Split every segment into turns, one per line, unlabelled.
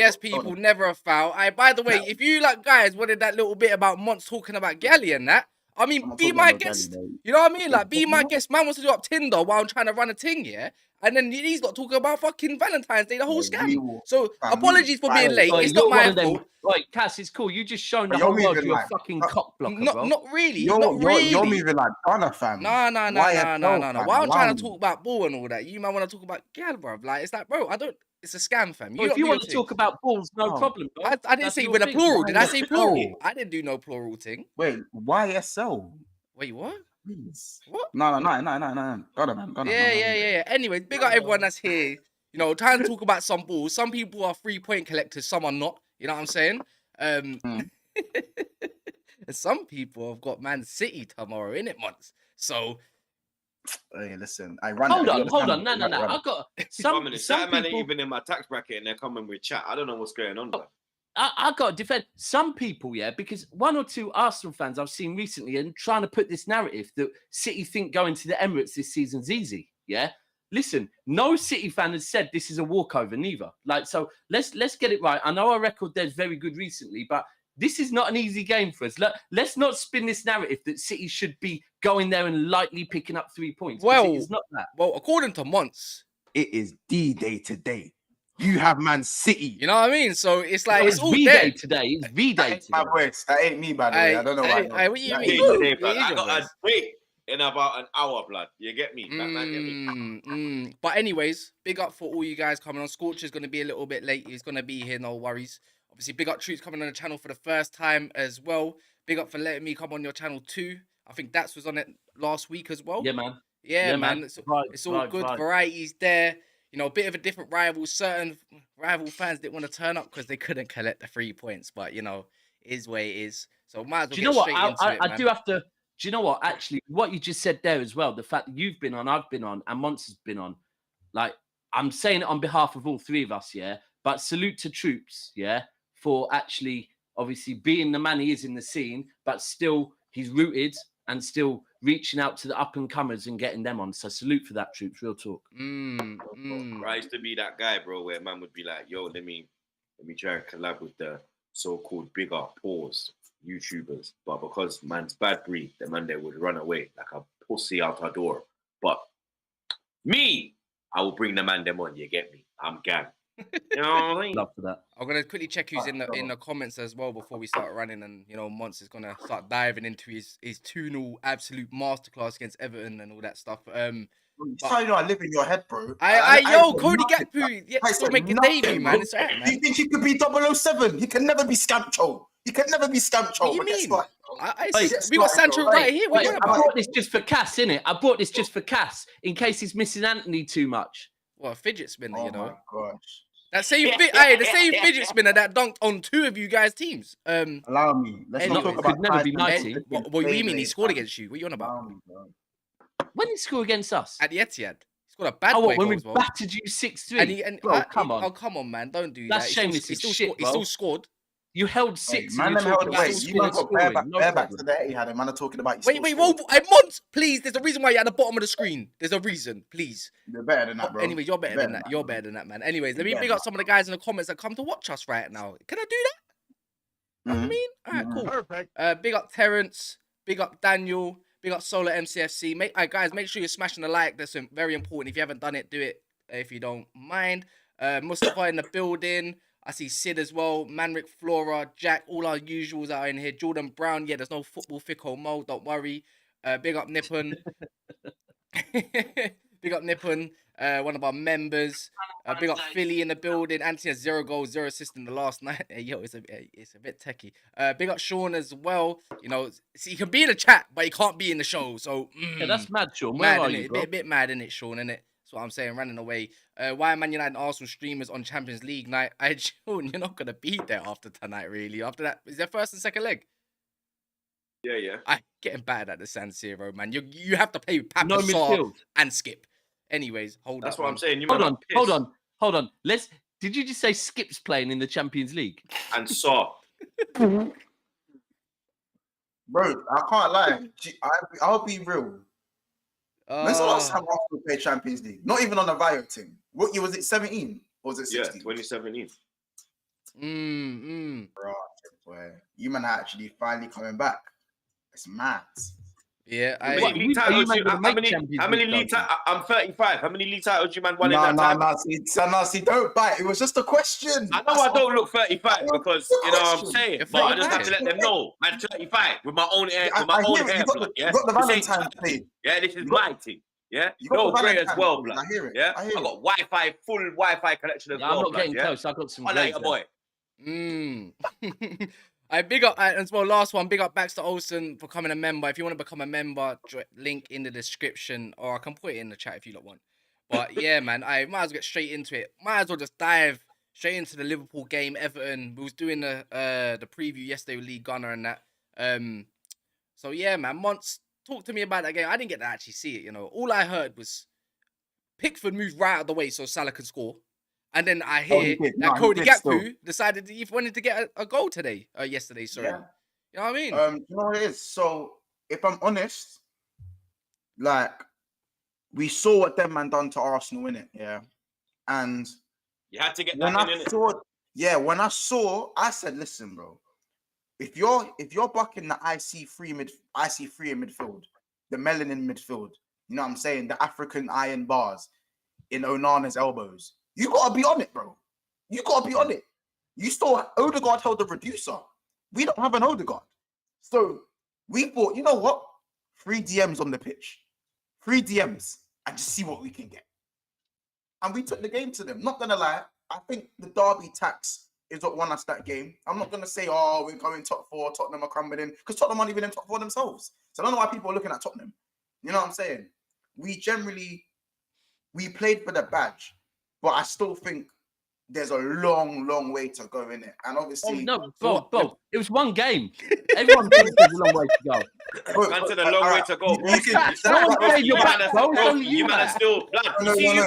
yes, people, never a foul. By the way, if you like guys wanted that little bit about Monts talking about Galley and that, I mean, be my guest. You know what I mean? Like, be my guest. Man wants to do up Tinder while I'm trying to run a thing, yeah? And then he's not talking about fucking Valentine's Day, the whole scam. So, apologies for being late. It's not my fault.
Right, Cass, it's cool. You just shown the whole world you're a fucking cock blocker, bro.
Not really. You're
moving like Ghana, fam.
No. While I'm trying to talk about ball and all that, you might want to talk about gal, bro. Like, it's like, bro, it's a scam, fam.
If you want to talk about balls, no problem, bro.
I didn't say with a plural. Did I say plural? I didn't do no plural thing.
Wait, YSL?
Wait, what?
Please.
What?
No. Got it, man.
Yeah. Anyway, big up everyone that's here. You know, trying to talk about some balls. Some people are 3-point collectors, some are not. You know what I'm saying? Some people have got Man City tomorrow, innit, Monts? So,
hey, listen, I run.
Hold on. No. I got some
man
people.
Even in my tax bracket, and they're coming with chat. I don't know what's going on.
I got to defend some people, yeah, because one or two Arsenal fans I've seen recently and trying to put this narrative that City think going to the Emirates this season's easy. Yeah, listen, no City fan has said this is a walkover, neither. Like, so let's get it right. I know our record there's very good recently, but this is not an easy game for us. Let's not spin this narrative that City should be going there and lightly picking up 3 points.
Well,
it's not that.
Well, according to Monts,
it is D-Day today. You have Man City.
You know what I mean? So it's like it's all
V-Day today. It's V-Day today.
My words. That ain't me, by the way. I don't know why.
What you mean?
I got a wait in about an hour, blood. You get me?
But anyways, big up for all you guys coming on. Scorcher's going to be a little bit late. He's going to be here, no worries. Obviously, big up Troopz coming on the channel for the first time as well. Big up for letting me come on your channel too. I think Daps was on it last week as well.
Yeah, man.
Yeah, man. It's all good. Varieties there. You know, a bit of a different rival. Certain rival fans didn't want to turn up because they couldn't collect the 3 points. But, you know, is where it is. So might as well get straight into it, man.
I do have to... Do you know what? Actually, what you just said there as well, the fact that you've been on, I've been on, and Monts has been on. Like, I'm saying it on behalf of all three of us, yeah? But salute to Troopz, yeah? For actually, obviously, being the man he is in the scene, but still, he's rooted and still reaching out to the up-and-comers and getting them on. So salute for that, Troopz. Real talk.
I used to be that guy, bro, where man would be like, yo, let me try and collab with the so-called bigger pause YouTubers. But because man's bad breed, the man there would run away like a pussy out her door. But me, I will bring the man them on, you get me? I'm gang. You know what I mean?
Love for that.
I'm gonna quickly check who's in the comments as well before we start running, and you know, Monts is gonna start diving into his 2-0 absolute masterclass against Everton and all that stuff.
That's how you know I live in your head, bro.
Yo, Cody Gakpo, still making debut, man. It's alright, man.
Do you think he could be 007? He can never be Scamcho. He can never be Scamcho.
What do you mean? We got Sancho right here.
I brought this just for Cass, innit? I brought this just for Cass in case he's missing Anthony too much.
Well, a fidget spinner, you know.
Oh my gosh.
That same the same fidget spinner that dunked on 2 of you guys' teams.
Allow me. Let's not talk about
never be my team.
What do you mean he scored against you? What are you on about?
When did he score against us?
At the Etihad. He scored a bad boy
when we
goal,
battered you 6-3.
Bro,
come on.
Oh, come on, man. Don't do
That's
that.
shameless.
He still scored.
You held 6.
Man, you got bareback to there. He had him. Man, are talking about.
Wait, Monts, please. There's a reason why you're at the bottom of the screen. There's a reason, please.
You're better than that, bro.
Anyways, you're better than that. You're better than that, man. Anyways, let me big up some of the guys in the comments that come to watch us right now. Can I do that? You know what I mean? All right, cool. Perfect. Big up Terrence. Big up Daniel. Big up Solar MCFC. Guys, make sure you're smashing the like. That's very important. If you haven't done it, do it if you don't mind. Mustafa in the building. I see Sid as well, Manrick, Flora, Jack, all our usuals are in here. Jordan Brown, yeah, there's no football fickle mode, don't worry. Big up Nippon. Big up Nippon, one of our members. Big up Philly in the building. Anthony has 0 goals, 0 assists in the last night. Yo, it's a bit techie. Big up Sean as well. You know, see, he can be in the chat, but he can't be in the show. So
yeah, that's mad, Sean. Where are you, bro?
A bit mad, innit, Sean, innit? That's what I'm saying, running away. Why Man United and Arsenal streamers on Champions League night? Sean, you're not going to be there after tonight, really. After that, is there first and second leg?
Yeah.
I'm getting bad at the San Siro, man. You have to play with Papa Saar and Skipp. Anyways,
That's what I'm saying.
Hold on. Did you just say Skipp's playing in the Champions League?
And Saar.
Bro, I can't lie. I'll be real. When's the last time Arsenal played Champions League? Not even on a Vio team. What year was it? 17 or was it 16?
Yeah, 2017.
Bro, boy, you man are actually finally coming back. It's mad.
Yeah,
How many league titles? How many league titles? I'm 35. How many league titles you man won in that time?
No, see, don't bite. It was just a question.
I know I don't look 35 because you know what I'm saying, but I just have to let them know, man, 35 with my own hair, with my own hair blood. Yeah,
you got the Valentine's thing.
Yeah, this is my thing. Yeah, no grey as well, blood.
I hear it.
Yeah, I got Wi-Fi, full Wi-Fi connection as well.
I'm not getting close. I got some.
I like a boy.
I big up as well. Last one, big up Baxter Olsen for becoming a member. If you want to become a member, link in the description, or I can put it in the chat if you don't want. But yeah, man, I might as well get straight into it. Might as well just dive straight into the Liverpool game, Everton. We was doing the preview yesterday with Lee Gunner and that. So yeah, man, Monts, talk to me about that game. I didn't get to actually see it. You know, all I heard was Pickford moved right out of the way so Salah could score. And then I hear that Cody Gakpo decided he wanted to get a goal yesterday, sorry. Yeah. You know what I mean?
You know what it is? So, if I'm honest, like, we saw what them man done to Arsenal, innit? Yeah. And
you had to get
when I saw, I said, listen, bro, if you're bucking the IC3 in midfield, the melanin midfield, you know what I'm saying? The African iron bars in Onana's elbows. You gotta be on it, bro. You gotta be on it. You still Odegaard held the reducer. We don't have an Odegaard. So we thought, you know what? 3 DMs on the pitch. 3 DMs and just see what we can get. And we took the game to them. Not gonna lie, I think the Derby tax is what won us that game. I'm not gonna say, oh, we're going top 4, Tottenham are crumbling in, because Tottenham aren't even in top 4 themselves. So I don't know why people are looking at Tottenham. You know what I'm saying? We played for the badge. But I still think there's a long way to go in it. And obviously...
Bo, it was one game. Everyone thinks there's a long way to go.
Man said a long way to go. You man are still... You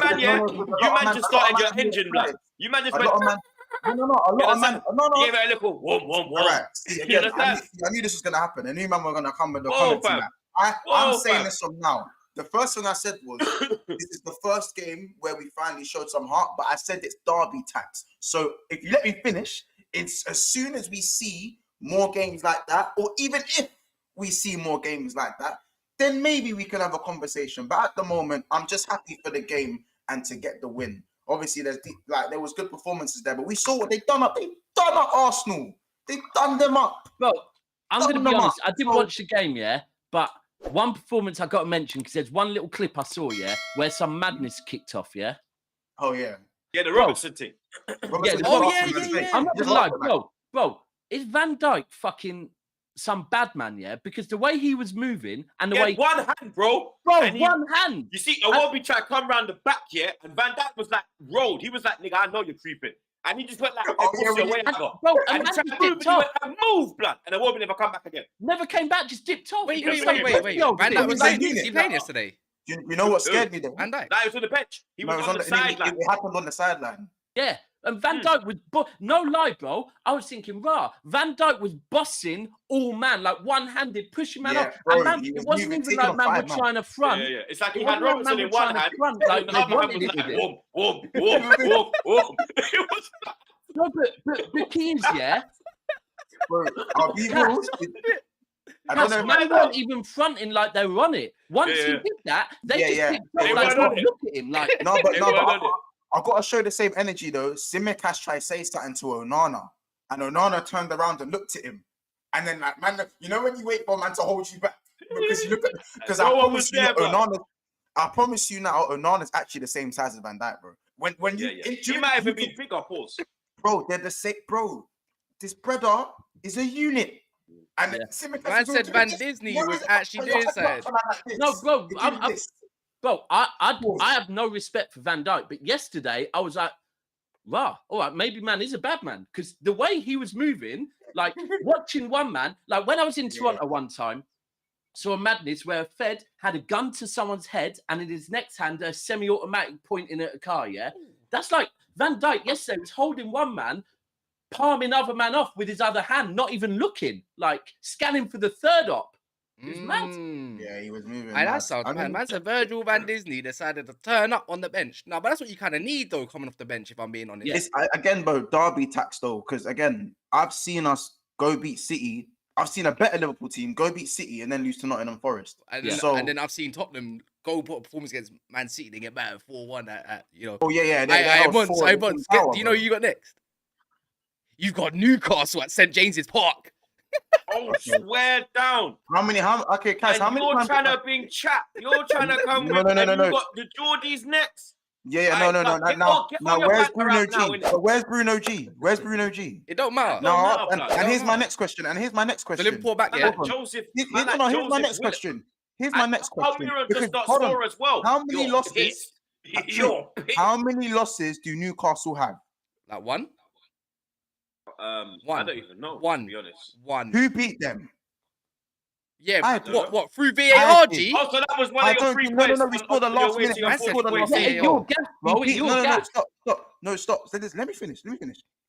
man just started your engine, blood. You man just went...
A lot of man.
Give it a little whoom.
Right. See, again, I knew this was going to happen. I knew man were going to come with the comments. I'm saying this from now. The first thing I said was, this is the first game where we finally showed some heart, but I said it's Derby tax. So if you let me finish, it's as soon as we see more games like that, or even if we see more games like that, then maybe we can have a conversation. But at the moment, I'm just happy for the game and to get the win. Obviously, there was good performances there, but we saw what they've done up. They've done up Arsenal. They've done them up.
Well, I'm going to be honest. I didn't watch the game, yeah, but one performance I got to mention, because there's one little clip I saw, yeah, where some madness kicked off, yeah.
Oh yeah.
Yeah, the Robertson thing.
Yeah. I'm not gonna lie, bro. Is Van Dijk fucking some bad man? Yeah, because the way he was moving and the way
one hand, bro.
One hand.
You see, Iwobi tried to come around the back, yeah, and Van Dijk was like rolled. He was like, nigga, I know you're creeping. And he just went like, and he tried to move, blood. And Iwobi never come back again.
Never came back, just dipped off.
Wait. Van Dijk was playing yesterday.
You know what scared me though?
Van Dijk.
He was on the bench. He was on the sideline.
It happened on the sideline.
Yeah. And Van Dijk was, no lie, bro. I was thinking, Van Dijk was bossing all man, like one-handed, pushing man off.
Bro,
and man, it wasn't even like man was trying to front.
Yeah. It's like he had Robertson in one hand.
Like
the other hand was like, whoom.
No, but the key is, yeah.
Bro, I'll be real.
Man weren't even fronting like they were on it. Once he did that, they just picked up, like, look at him. Like,
no, but I've got to show the same energy though. Tsimikas tried to say something to Onana, and Onana turned around and looked at him, and then like, man, you know when you wait for a man to hold you back because you look at, because I promise you now, Onana's actually the same size as Van Dijk, bro. When you
he might even be bigger, pause.
Bro, they're the same, bro. This brother is a unit. And
man said Van Disney was actually doing something.
No, bro, I have no respect for Van Dijk, but yesterday I was like, all right, maybe man is a bad man, because the way he was moving, like watching one man, like when I was in Toronto one time, saw a madness where a Fed had a gun to someone's head and in his next hand a semi-automatic pointing at a car. Yeah, that's like Van Dijk yesterday was holding one man, palming other man off with his other hand, not even looking, like scanning for the third op. He was mad.
Yeah, he was moving.
Aye, that
mad.
sounds
I
mad.
mean,
Man said Virgil van Disney decided to turn up on the bench. No, but that's what you kind of need, though, coming off the bench, if I'm being honest.
Yeah.
it's again, bro, derby tax though, because again, I've seen us go beat City. I've seen a better Liverpool team go beat City and then lose to Nottingham Forest.
And,
Yeah.
then, and then I've seen Tottenham go put a performance against Man City. They get better 4-1 at you know.
Oh yeah.
Monts, do you know who you got next? You've got Newcastle at St James's Park.
Oh, swear down.
Okay, Kaz,
And
how many
you're
times?
trying to bring chat. You're trying to come
No,
with.
no, no,
and
no,
you
no.
got the Geordies next.
Yeah,
Alright,
no.
get
Now,
all your
where's
back
Bruno
around now,
G?
innit?
Where's Bruno G? Where's Bruno G?
It don't matter.
No,
No, and
blood.
here's my next question.
The Liverpool back,
Man,
yeah.
like Joseph.
Here's
Man, like
my
Joseph
next
Willock.
question. Here's my next question.
Almiron
Because,
just not
hold on,
score as well.
how many
You're
losses?
pissed. You're pissed.
How many losses do Newcastle have?
Like one?
I don't even know.
One.
To be honest.
One.
Who beat them?
Yeah,
I
what? Through VAR,
did.
G?
Oh, so that was one
I
of your
don't
3
think- no,
points.
we scored the last minute.
Man said
scored the last
VAR.
minute.
You're gas, bro.
We beat-
You're gas.
Stop. So let me finish.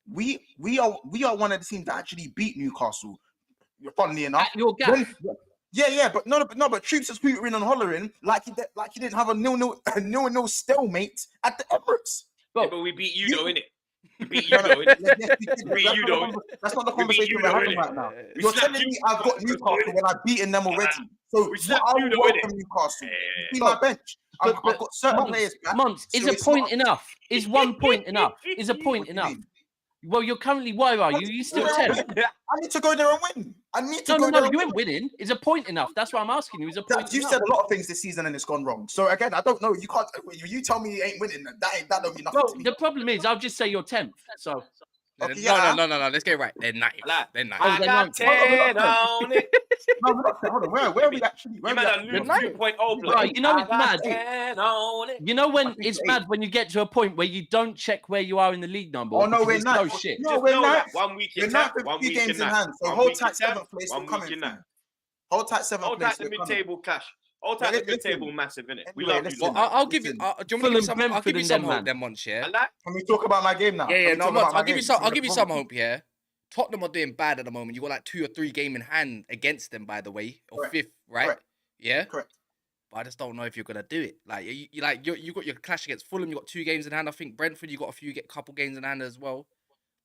We are one of the teams that actually beat Newcastle. Funnily enough.
You're gas.
Yeah, but Troopz is hooting and hollering like he didn't have a 0-0 stalemate at the Emirates.
Yeah, but we beat you though, innit? We beat you though, innit?
That's not the
We beat
conversation
you
we're
though,
having
innit?
right now.
We
You're
slapped
telling
you.
me I've got Newcastle when I've beaten them already. So
We slapped
I
you though,
welcome
innit?
Newcastle.
Yeah.
See my bench. I've
But
got certain
Monts,
players back.
Monts, is
so
a
it's
point
not-
enough? Is 1 point enough? Is a point
What do you
enough?
mean?
Well, you're currently, where are you? You still 10?
I need to go there and win. I need to
No,
go there and
you
win.
ain't winning. Is a point enough? That's what I'm asking you. Is a point
You've
enough?
said a lot of things this season and it's gone wrong. So again, I don't know. You can't. You tell me you ain't winning. That don't mean nothing
Well,
to me.
the problem is, I'll just say you're 10th. So,
Okay,
No. Let's get it right. They're 9th. They're 9th.
I got 10 on it.
No, hold on. Where are we actually?
You
Where
man
are
are
we
lose
actually?
2.0, blood.
Right, you know
I
it's
got
mad.
10 on it.
you know when
think
it's
it's
mad when you get to a point where you don't check where you are in the league number.
Oh no,
because
we're
it's
not.
so shit.
No,
Just
we're
know
not.
that 1 week
We're
in
not
that. 1
with 2
week
games
in
in
that.
hand. So
1
hold
week
tight
in that.
7th place.
1
We're coming
week in
through.
that.
Hold tight 7th
Hold
place.
tight the
we're coming.
mid-table clash. Hold tight the mid-table massive, innit? We
Anyway,
love you.
listen.
Well, I'll give you.
Listen.
Do you want me to give you some?
Fulham,
I'll give you
Brentford,
some
and them,
hope, then, Monts, yeah.
I like.
Can we talk about my game now?
Yeah,
Can we
no,
talk
Monts,
about my
I'll give you
game?
some. I'll give you some hope, yeah. Tottenham are doing bad at the moment. You got like 2 or 3 game in hand against them, by the way, or
Correct.
5th, right?
Correct.
Yeah.
Correct.
But I just don't know if you're gonna do it. Like you got your clash against Fulham. You got 2 games in hand. I think Brentford, you got couple games in hand as well.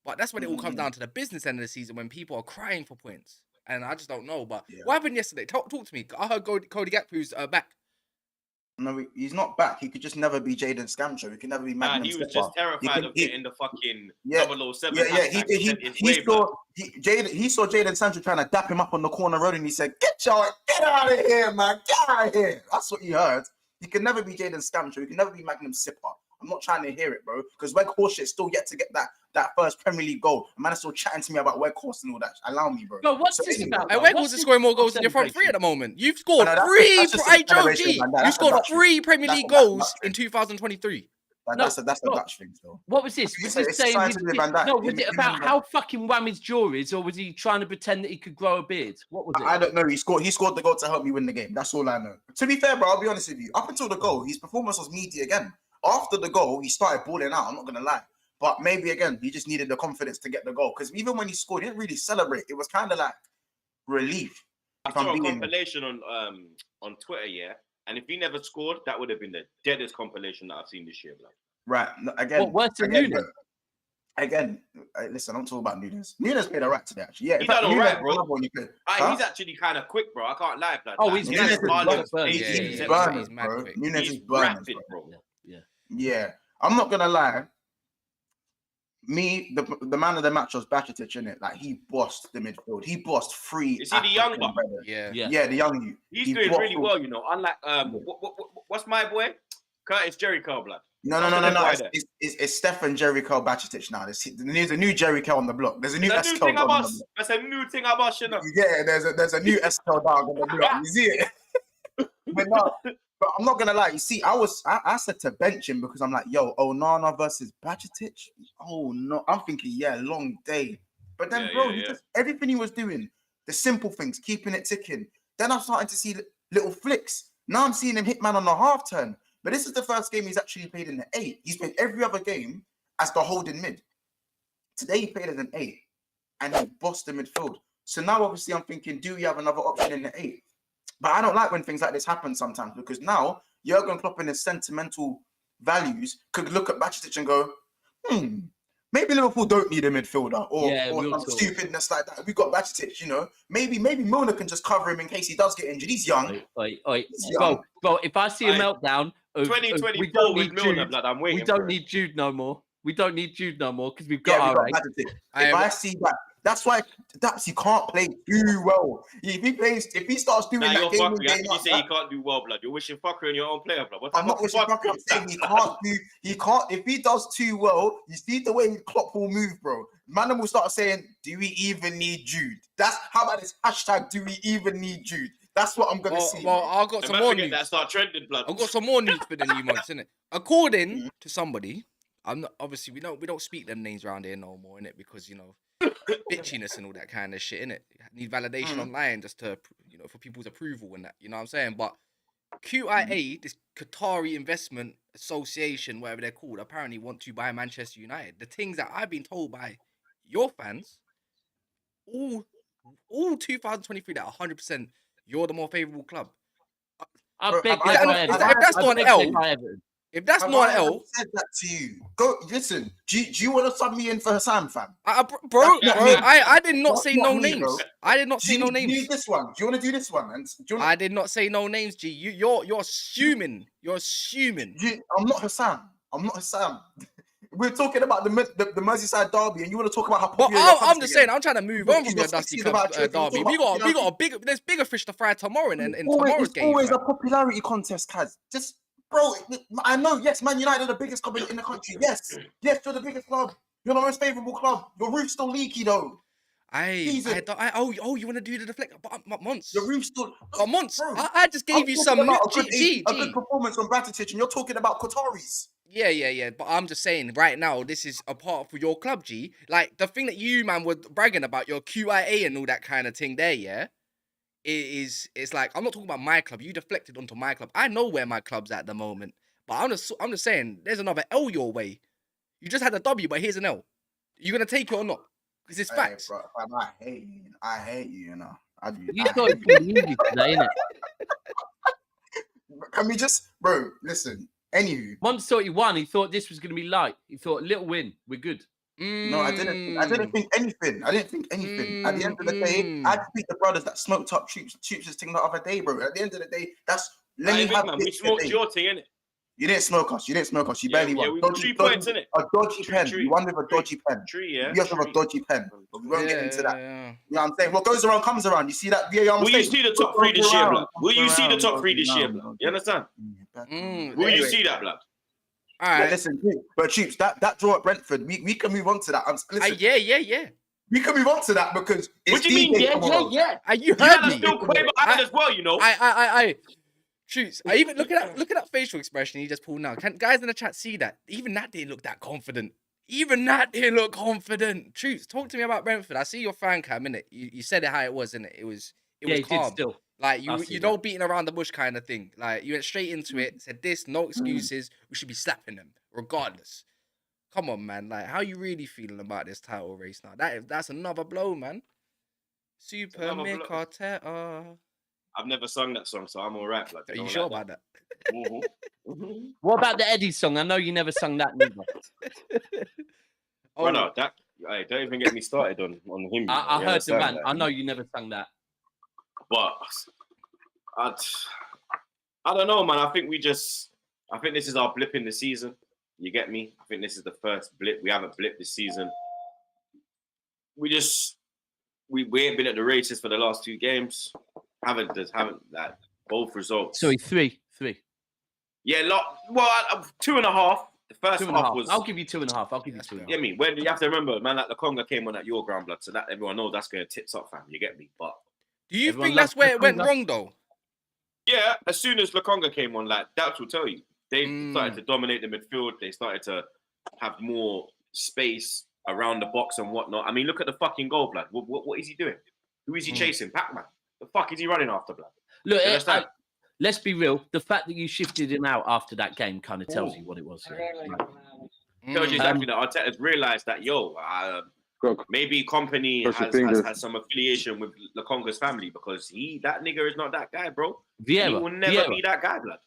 But that's when it all comes down to the business end of the season when people are crying for points. And I just don't know. But what happened yesterday? Talk to me. I heard Cody Gakpo's back.
No, he's not back. He could just never be Jaden Scamcho. He could never be Magnum.
He was
Stepper.
just terrified of getting the fucking 007.
He saw Jaden Sancho trying to dap him up on the corner road, and he said, "Get out of here, man! Get out of here!" That's what he heard. He can never be Jaden Scamcho. He can never be Magnum Sipper. I'm not trying to hear it, bro, because Weghorst is still yet to get that first Premier League goal. A man is still chatting to me about Weghorst and all that. Allow me, bro.
Bro, what's this about?
And Weghorst is scoring more goals than your front 3 at the moment. You've scored 3. You scored 3 Premier League goals in 2023.
That's a Dutch thing, though.
What was this? Was he saying? Was it about how fucking wham his jaw is, or was he trying to pretend that he could grow a beard? What was it?
I don't know. He scored the goal to help me win the game. That's all I know. To be fair, bro, I'll be honest with you. Up until the goal, his performance was meaty again. After the goal, he started balling out. I'm not gonna lie, but maybe again, he just needed the confidence to get the goal. Because even when he scored, he didn't really celebrate. It was kind of like relief.
I saw a compilation on Twitter, yeah. And if he never scored, that would have been the deadest compilation that I've seen this year, bro.
Right. Again.
What, worse than Nunes?
Again, listen, I'm talking about Nunes. Nunes played all right today, actually. Yeah,
he done all right, bro.
Huh?
He's actually kind of quick, bro. I can't lie. Like,
oh, he's
Nunes is
burning,
bro.
quick.
Nunes is burning,
bro.
Yeah. I'm not gonna lie. Me, the man of the match was Bajcetic, innit? Like, he bossed the midfield. He bossed 3.
Is he the young buck?
Yeah, the young youth.
He's doing really well, you know. Unlike what's my boy? Curtis Jericho, blood.
No. It's Stefan Jericho Bajcetic now. There's a new Jericho on the block. There's a new SK dog on the block.
That's a new thing about you know.
Yeah, there's a new SK dog on the block. You see it? But I'm not gonna lie. You see, I said to bench him because I'm like, yo, Onana versus Bajcetic. Oh no, I'm thinking, yeah, long day. But then, just everything he was doing, the simple things, keeping it ticking. Then I'm starting to see little flicks. Now I'm seeing him hit man on the half turn. But this is the first game he's actually played in the 8. He's played every other game as the holding mid. Today he played as an 8, and he bossed the midfield. So now obviously I'm thinking, do we have another option in the 8? But I don't like when things like this happen sometimes, because now Jurgen Klopp in his sentimental values could look at Bajcetic and go, maybe Liverpool don't need a midfielder or some stupidness like that. We got Bajcetic, you know. Maybe Milner can just cover him in case he does get injured. He's young.
Bro, if I see a meltdown,
2024 with Milner, blood, I'm waiting.
We don't need Jude no more. We don't need Jude no more because we've got our
Bajcetic. If I see that. That's why Daps, he can't play too well. If he starts doing that game,
you say he can't do well, blood. You're wishing fucker in your own player, blood.
I'm not wishing fucker. I'm saying he can't. If he does too well, you see the way Klopp will move, bro. Man will start saying, "Do we even need Jude?" That's how about this hashtag? Do we even need Jude? That's what I'm gonna see.
Well, I've got some more news.
That start trending, blood.
I've got some more news for the new months, innit? According to somebody, I'm not obviously we don't speak them names around here no more, innit? Because bitchiness and all that kind of shit, innit? Need validation online just to, for people's approval and that, you know what I'm saying? But QIA, this Qatari Investment Association, whatever they're called, apparently want to buy Manchester United. The things that I've been told by your fans, all 2023, that 100%, you're the more favourable club. If that's not an L, if that's not an L,
said that to you. Go listen. Do you want to sub me in for Hassan, fam?
Bro, I did not say no names. I did not say no names.
Do you need this one? Do you want to do this one?
I did not say no names, G. You're assuming. You're assuming.
I'm not Hassan. We're talking about the Merseyside derby, and you want to talk about how popular.
I'm just saying. I'm trying to move on from your Dusty Cup derby. We got there's bigger fish to fry tomorrow in tomorrow's game.
Always a popularity contest, Kaz. Just. Bro, I know, yes, Man United are the biggest club in the country. Yes, you're the biggest club. You're the most favourable club. Your roof's still leaky, though.
You want to do the deflect? But Monts.
Your roof's still...
Monts, I just gave you some...
A good performance from Bajcetic, and you're talking about Qataris.
Yeah. But I'm just saying, right now, this is a part for your club, G. Like, the thing that you, man, were bragging about, your QIA and all that kind of thing there, yeah? It's like, I'm not talking about my club. You deflected onto my club. I know where my club's at the moment. But I'm just saying, there's another L your way. You just had a W, but here's an L. You gonna take it or not? Because it's facts.
Bro, I hate you, you know.
You thought it was easy today, innit?
Can we just, bro, listen. Anywho.
Once thought he won, he thought this was gonna be light. He thought, little win, we're good.
No, I didn't think anything. At the end of the day, I beat the brothers that smoked up Troopz' thing the other day, bro. At the end of the day,
we smoked your thing, innit?
You didn't smoke us. You barely won.
We got 3 points, innit?
A dodgy pen. You won with a dodgy pen.
You
have a dodgy pen. But we won't get into that. Yeah. You know what I'm saying? What goes around comes around. You see that VAR mistake?
Will you see the top 3 this year, blood? Will you see the top 3 this year, blood? You understand? Will you see that, blood?
All right.
Yeah, listen, but Troopz, that draw at Brentford, we can move on to that. Listen,
yeah.
We can move on to that because it's
what do you mean? Yeah.
You heard me.
Still Quaver as well, you know.
Troopz, I even look at that facial expression he just pulled now. Can guys in the chat see that? Even that didn't look that confident. Troopz, talk to me about Brentford. I see your fan cam, innit? You said it how it was, innit? It was calm.
Still.
Like, you don't beating around the bush kind of thing. Like, you went straight into it, said this, no excuses. We should be slapping them, regardless. Come on, man. Like, how you really feeling about this title race now? That's another blow, man. Super Mikoteta.
I've never sung that song, so I'm all right. Like,
are you sure about that?
What about the Eddie song? I know you never sung that neither.
Oh, no, that... Hey, don't even get me started on him.
I heard the man. I know you never sung that.
But I don't know, man. I think this is our blip in the season. You get me? I think this is the first blip. We haven't blipped this season. We ain't been at the races for the last 2 games. Haven't that both results.
Sorry, 3.
Yeah, 2.5. The first half was.
I'll give you 2.5. I'll give you 2.5.
You get me? When you have to remember, man, like Lokonga came on at your ground, blood, so that everyone knows that's going to tits up, fam. You get me? But
do you think that's where it went wrong, though?
Yeah, as soon as Lokonga came on, like Daps will tell you, they started to dominate the midfield. They started to have more space around the box and whatnot. I mean, look at the fucking goal, blood. What is he doing? Who is he chasing? Pac-Man. The fuck is he running after, blood?
Look, let's be real. The fact that you shifted him out after that game kind of tells you what it was.
Tells you exactly that Arteta's realised that, maybe company
Cross your
has
fingers.
some affiliation with Lakonga's family because that nigga is not that guy, bro.
Vieira.
He will never be that guy, blood.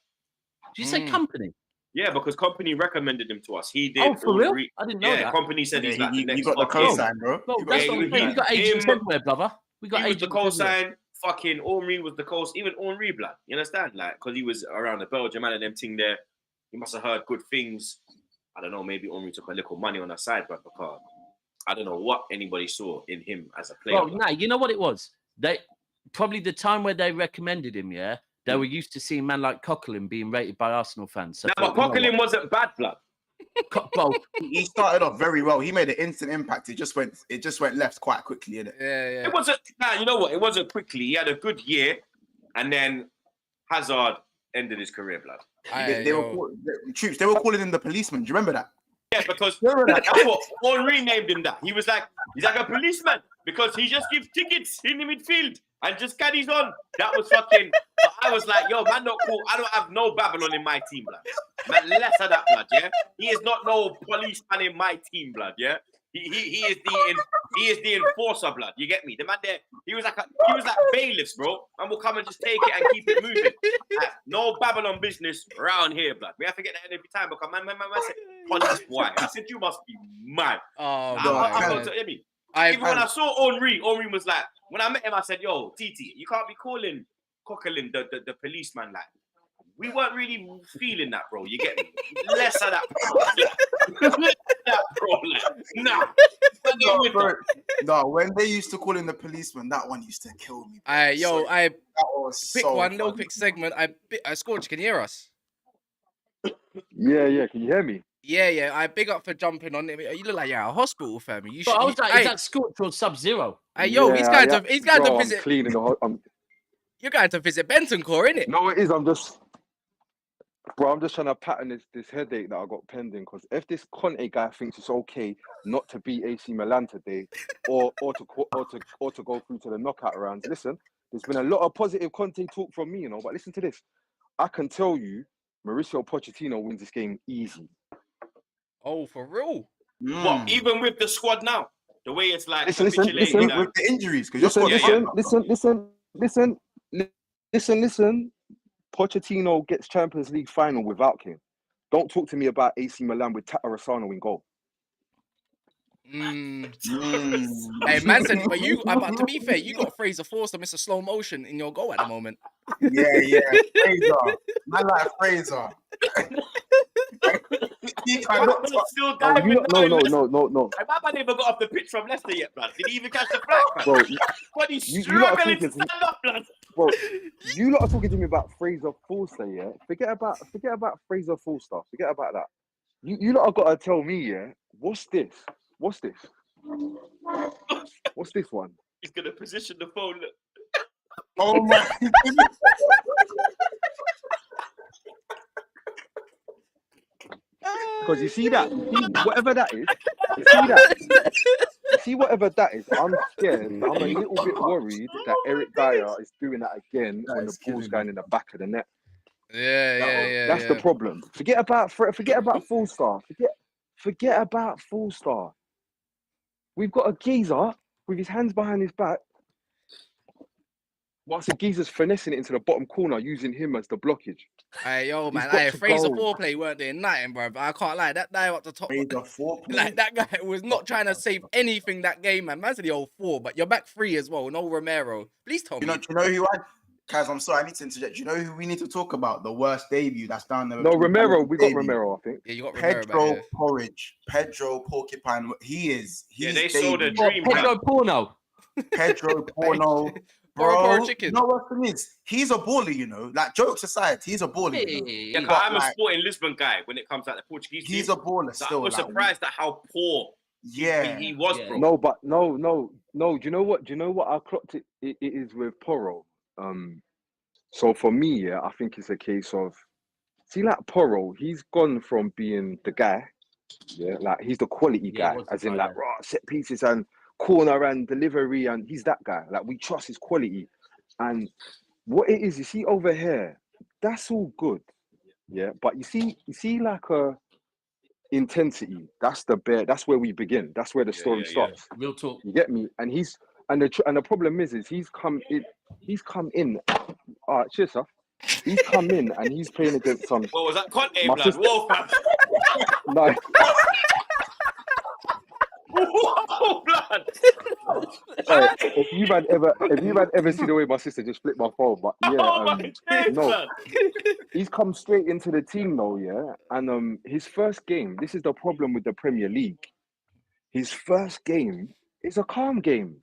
Did you say company?
Yeah, because company recommended him to us. He did.
Oh, for real? I didn't know that.
Company said he's like the next.
You got the co-sign, bro.
Bro, that's what I'm saying. We got agents everywhere, brother. We got agents
the co-sign. Fucking Henri was the co. Even Henri, blood. You understand? Like, because he was around the Belgium man and them thing there. He must have heard good things. I don't know. Maybe Henri took a little money on the side, but because I don't know what anybody saw in him as a player.
Well, nah, you know what it was? They probably the time where they recommended him, yeah. They were used to seeing man like Coquelin being rated by Arsenal fans. So
but Coquelin wasn't bad, blood.
He started off very well. He made an instant impact. It just went left quite quickly, innit?
Yeah.
It wasn't. Nah, you know what? It wasn't quickly. He had a good year, and then Hazard ended his career, blood.
They were calling him the policeman. Do you remember that?
Yeah, because that's what Henri named him. That he's like a policeman because he just gives tickets in the midfield and just carries on. That was fucking. I was like, yo, man, not cool. I don't have no Babylon in my team, blood. Man, less of that, blood. Yeah, he is not no policeman in my team, blood. Yeah, he is the enforcer, blood. You get me? The man there, he was like bailiffs, bro. Man will come and just take it and keep it moving. No Babylon business around here, blood. We have to get that every time because man said, police boy. I said, you must be mad.
Oh,
Even when I saw Henri was like, when I met him, I said, yo, Titi, you can't be calling Coquelin the policeman. Like, we weren't really feeling that, bro. You get me? Less of that, bro.
No, when they used to call him the policeman, that one used to kill me.
Little quick segment. Scorcher, can you hear us?
Yeah. Can you hear me?
Yeah. I big up for jumping on it. You look like you're at a hospital, fam. You should.
I was like, is that Scorcher or Sub-Zero?
He's going to visit.
I'm cleaning
You're going to visit Benton Core, innit?
No, it is. I'm just trying to pattern this headache that I got pending. Because if this Conte guy thinks it's okay not to beat AC Milan today, or to go through to the knockout rounds, listen. There's been a lot of positive Conte talk from me, but listen to this. I can tell you, Mauricio Pochettino wins this game easy.
Oh, for real?
What? Even with the squad now, the way it's like
listen with the injuries, because
listen. Pochettino gets Champions League final without Kane. Don't talk to me about AC Milan with Tatarusano in goal.
Hey, man said, but to be fair, you got Fraser Forster, Mr. Slow Motion in your goal at the moment.
Yeah. Fraser. Man like Fraser.
No.
My man never got off the pitch from Leicester yet, blood. Did he even catch the flag,
bro?
But he's struggling to stand up, blood.
Bro, you lot are talking to me about Fraser Forster, yeah? Forget about Fraser Forster. Forget about that. You lot have got to tell me, yeah? What's this? What's this one?
He's gonna position the phone. Look.
Oh my!
Because you see that, whatever that is, you see whatever that is, I'm scared. I'm a little bit worried that Eric Dyer is doing that again when the ball's going in the back of the net.
Yeah.
That's the problem. Forget about Full Star. Forget about Full Star. We've got a geezer with his hands behind his back. Whilst the geezer's finessing it into the bottom corner, using him as the blockage.
Hey, yo, man. Fraser Foreplay weren't doing nothing, bro. But I can't lie. That guy up the top. Like, that guy was not trying to save anything that game, man. Man said the old 4, but you're back 3 as well. No Romero. Please tell me.
You know who Kaz, I'm sorry, I need to interject. Do you know who we need to talk about? The worst debut that's down there.
No, Romero. We got Romero, I think.
Yeah, you got
Pedro Porridge. Pedro Porcupine. They
sold a dream.
Pedro Porno.
Pedro Porno. Bro, you know what it is? He's a baller, you know. Like, jokes aside, he's a baller.
Yeah, I'm a Sporting Lisbon guy when it comes to the Portuguese team.
He's a baller still.
I was surprised at how poor he was, bro.
No, but no. Do you know what? I clocked it is with Porro. So for me, yeah, I think it's a case of, see, like Porro, he's gone from being the guy, yeah, like he's the quality guy, as in like raw set pieces and corner and delivery, and he's that guy. Like, we trust his quality. And what it is, you see over here, that's all good, yeah. But you see like intensity. That's where we begin. That's where the story starts.
Real talk.
You get me? And the problem is he's come in. All right, cheers, sir. He's come in and he's playing against some.
What was that? Conte,
My
blood.
sister-
Whoa, fam.
No,
Whoa, blood.
if you've had ever seen the way my sister just flipped my phone, but yeah,
Oh my days,
no,
blood.
he's come straight into the team though, yeah. And his first game, this is the problem with the Premier League. His first game is a calm game.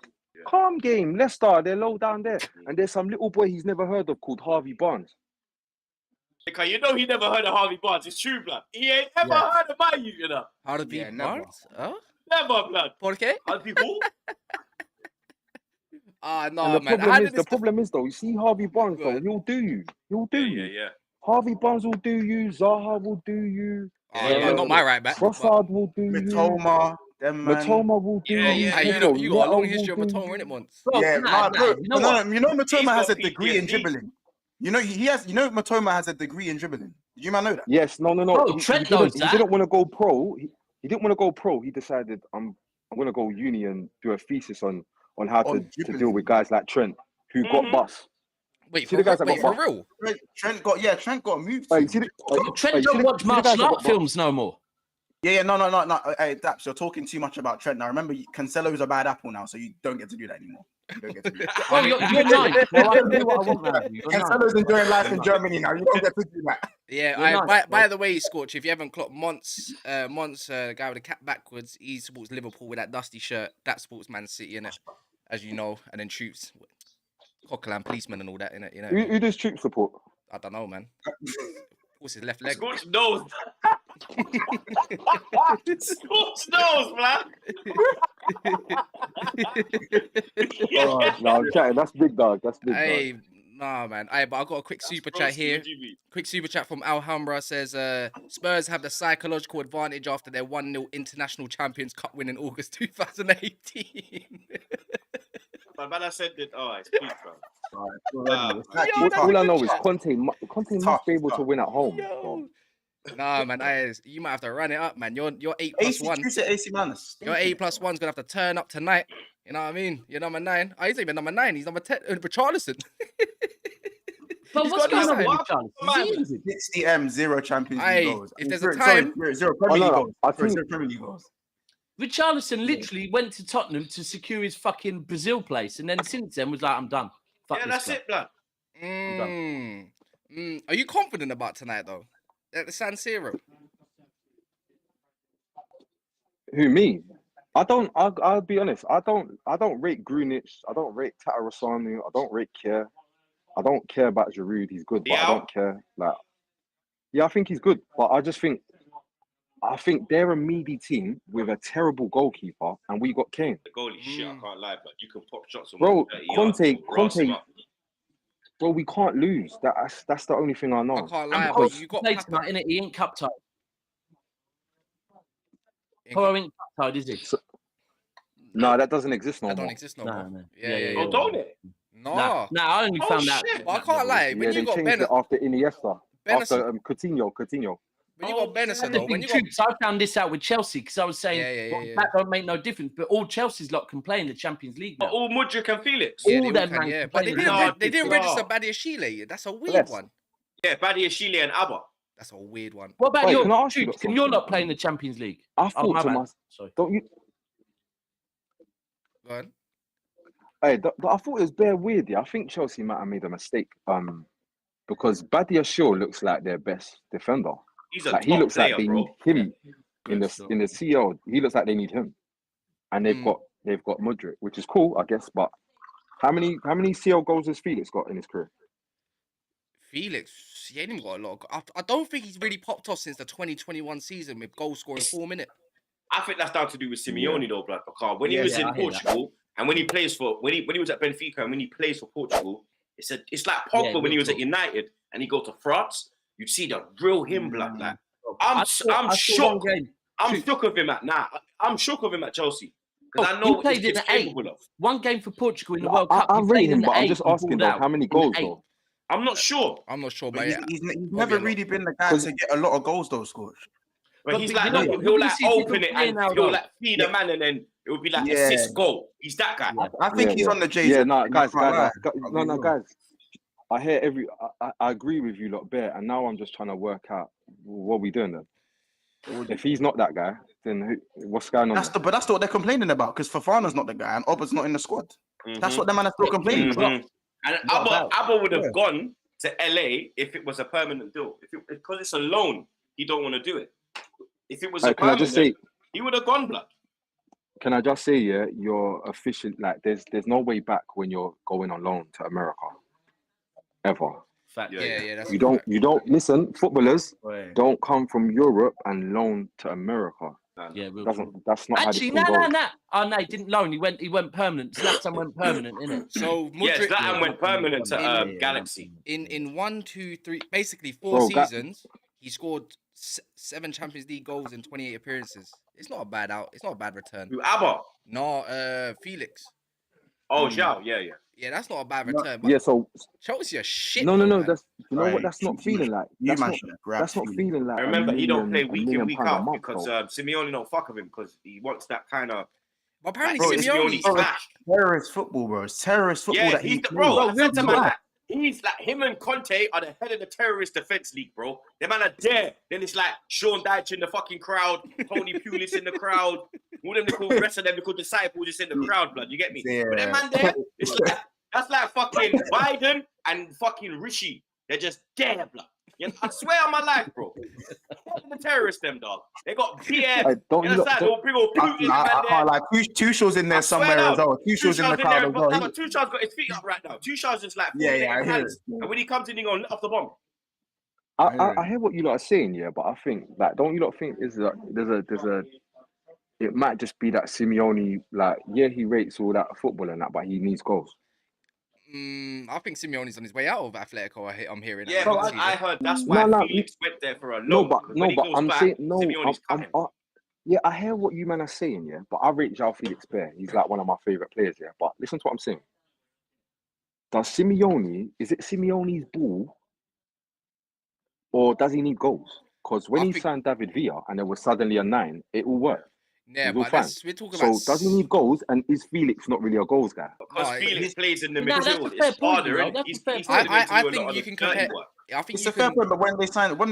Calm game. Leicester, they're low down there. And there's some little boy he's never heard of called Harvey Barnes.
Okay, you know he never heard of Harvey Barnes. It's true, blood. He ain't ever heard of my you know.
How to beat
Yeah, never.
Barnes? Huh?
Never, blood.
¿Por qué?
Harvey who?
No,
And
man. How did
the
this
problem is though, you see Harvey Barnes though,
Good.
he'll do you. He'll do you.
Yeah.
Harvey Barnes will do you. Zaha will do you.
not my right back.
Trossard will do you.
Matoma, them man.
Matoma will do
Yeah,
you.
yeah,
Hey,
yeah.
you got a long
Neto
history of
will do
Matoma,
you.
innit, Monts?
Bro,
Yeah,
nah,
bro.
you know what?
You know Matoma
He's
has a
got
degree in
PTSD.
dribbling. You know Matoma has a degree in dribbling. Did you man know that?
Yes, no.
Bro, Trent knows
He
that.
didn't want to go pro. He didn't want to go pro. He decided I'm going to go uni and do a thesis on how to
dribbling.
deal with guys like Trent who got bus.
Wait,
See the guys that
wait,
got
for real?
Trent got moved.
Hey,
to.
Trent don't watch martial art films no more.
Yeah, no. Hey, Daps, you're talking too much about Trent now. Remember, Cancelo's a bad apple now, so you don't get to do that anymore. You don't get to do that.
Bro, you're nine.
Well, I can do what I want now.
Cancelo's enjoying life in Germany now. You don't get to do that.
Yeah, by the way, Scorch, if you haven't clocked Monts, the guy with the cap backwards, he supports Liverpool with that dusty shirt. That supports Man City, innit? As you know, and then Troopz, Coquelin policeman and all that, innit? You know?
Who does Troopz support?
I don't know, man. What's his left leg?
Scorch knows. Scorch knows, man.
No, I'm chatting. That's big dog. That's big dog.
Hey, nah, man. But I got a quick super chat here. Quick super chat from Alhambra says, Spurs have the psychological advantage after their 1-0 International Champions Cup win in August 2018.
Oh,
Man, I said that. Oh, it's peak, bro.
All I know is Conte must be able to win at home.
Yo. Nah, man, you might have to run it up, man. You're 8+1.
AC Manus.
Your 8+1's gonna have to turn up tonight. You know what I mean? You're number 9. Oh, he's not even number 9. He's number 10. Richarlison.
But
He's
what's
got
going on
this
with
time.
Richarlison?
60M, 0 Champions League goals.
If there's a time,
zero Premier League goals.
I think-
Zero Premier League goals.
Richarlison literally went to Tottenham to secure his fucking Brazil place, and then since then was like, I'm done. Fuck
Yeah,
this
that's
guy.
it, blood.
Are you confident about tonight though? At the San Siro?
Who, me? I'll be honest. I don't rate Grunic. I don't rate Tatarusanu. I don't rate Kerr. I don't care about Giroud. He's good, but I don't care. Yeah, I think he's good, but I think they're a meaty team with a terrible goalkeeper, and we got Kane.
The goalie shit, I can't lie, but you can pop shots on
Bro,
30 yards,
Conte,
him up.
bro, we can't lose. That's the only thing I know.
I can't lie,
And
but you got
played
Papa.
tonight, innit? He ain't cup tied. Poro ain't cup tied, is he?
No, that doesn't exist no
That
more.
don't exist no
No,
more.
no.
Yeah.
Oh, don't it?
No.
Nah, I only found out.
shit.
But I can't lie.
Yeah,
When
they
you got
changed it after Iniesta,
Benison,
after Coutinho.
when you got Benison
The
though, when
big
you got
troops, I found this out with Chelsea because I was saying
Yeah.
that don't make no difference. But all Chelsea's lot can play in the Champions League now.
But all Mudryk and Felix.
Yeah,
all
they all
them
can,
man
yeah.
can
But they
play
didn't,
in the
they didn't
Champions
register
League.
Badiashile. That's a weird
Yes.
one.
Yeah, Badia, Shile, and Abba.
That's a weird one.
What about
Wait,
your
can I ask you
troops?
something?
Can you not play in the Champions League?
I
Oh,
thought
my
to
bad.
myself,
Sorry.
don't you?
Go on.
Hey, I thought it was bare weird. Yeah, I think Chelsea might have made a mistake. Because Badiashile looks like their best defender.
He's a
Like
top
he looks
player,
like they
bro.
need him in the CL. He looks like they need him, and they've got Mudryk, which is cool, I guess. But how many CL goals has Felix got in his career?
Felix, he ain't even got a lot. I don't think he's really popped off since the 2021 season with goal scoring 4 minutes.
I think that's down to do with Simeone though, blood. Because when he was in
I hear
Portugal and when he plays for when he was at Benfica and when he plays for Portugal, it's like Pogba when he was at United and he go to France. You'd see the real him, blood. Like I'm shook. I'm shook of him at I'm shook of him at Chelsea because I know
he played in
he's
the 8.
capable of.
One game for Portugal in the World Cup.
I
he
rate
played
him,
in the
but I'm
8
just
and
asking
pulled
though,
out.
how many
In
goals
the 8.
though?
I'm not sure.
I'm not sure,
But
but
he's never really been the guy to get a lot of goals though, Scorch.
But he's
but
like,
you know,
look, he'll like
Grealish is
open it
different player
and
now,
he'll
though.
like feed a man, and then it would be like
Yeah.
assist goal. He's that guy.
I think he's on the J's.
Yeah, no, guys, guys. I hear I agree with you lot bare, and now I'm just trying to work out what we doing then. If he's not that guy, then what's going on?
But that's what they're complaining about, because Fofana's not the guy and Oba's not in the squad. That's what the man are still complaining about.
And Abba would have gone to LA if it was a permanent deal. Because it's a loan, he don't want to do it. If it was a permanent, he would have gone, blood.
Can I just say, yeah, you're official. Like, there's no way back when you're going on loan to America, ever.
Fact.
Yeah. That's
You don't listen. Footballers don't come from Europe and loan to America.
Yeah,
that's not
actually
how this
no. Oh no, he didn't loan. He went permanent. Zlatan went permanent, innit?
So Mudryk,
Zlatan went permanent to Galaxy.
In 1, 2, 3, basically 4 seasons, he scored 7 Champions League goals in 28 appearances. It's not a bad return.
Who, Abba?
No, Felix.
Oh, Joao, yeah.
Yeah, that's not a bad return. But
yeah, so
Chelsea are shit.
no.
Man.
That's what that's not feeling like. That's not feeling like.
I remember he don't play week in, week out
month,
because Simeone don't fuck with him because he wants that kind of.
But apparently, Simeone's
terrorist football, bro. It's terrorist football.
Yeah, he's he's like him and Conte are the head of the terrorist defense league, bro. The man are there. Then it's like Sean Dyche in the fucking crowd, Tony Pulis in the crowd, all them little rest of them little disciples just in the crowd, blood. You get me? Yeah. But that man there, it's like that's like fucking Biden and fucking Rishi. They're just there, blood. You know, I swear on my life, bro. The terrorists, them dog. They got beer.
I like Tuchel's in there somewhere as well. Tuchel's in the crowd as well.
Tuchel's got his feet up right now. Tuchel's just like,
I hear it.
And when he comes in, he gonna let off the bomb.
I hear what you lot are saying, yeah, but I think like, don't you lot think there's a it might just be that Simeone, like, yeah, he rates all that football and that, but he needs goals.
I think Simeone's on his way out of Atletico. I'm hearing.
Yeah, but I heard that's why Felix went there for a loan.
Yeah, I hear what you men are saying, yeah, but I rate Joao Felix bare. He's like one of my favorite players, yeah. But listen to what I'm saying. Is it Simeone's ball, or does he need goals? Because when he signed David Villa and there was suddenly a 9, it all worked.
Yeah, but we're talking about.
So does he need goals? And is Felix not really a goals guy?
Because Felix plays in the midfield, it's harder.
I think you can compare. I think
it's a fair point. But when they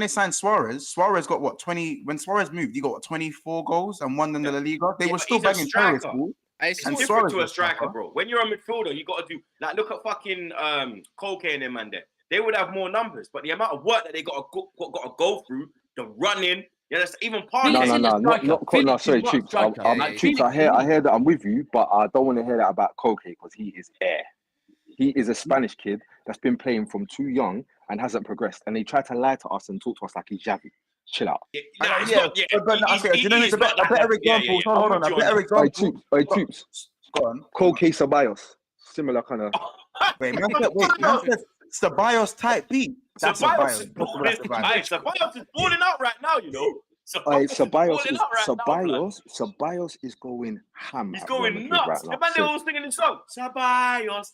signed Suarez got what 20? When Suarez moved, he got what 24 goals and won in the La Liga. They were still banging terrorists.
It's different to a striker, bro. When you're a midfielder, you got to do like look at fucking Koke and them man there. They would have more numbers, but the amount of work that they got to go through, the running. Yeah, that's even part
of it. No, sorry, Troopz. I hear that. I'm with you, but I don't want to hear that about Koke because he is air. He is a Spanish kid that's been playing from too young and hasn't progressed. And they try to lie to us and talk to us like he's Xavi. Chill out.
You know, it's a better example. Hold on, a better example.
Troopz.
Go on.
Koke Ceballos. Similar kind of.
Wait, man said Ceballos type beat.
Ceballos is balling out right now, you know.
Ceballos is going ham.
He's going nuts. The man they all singing the song. Ceballos.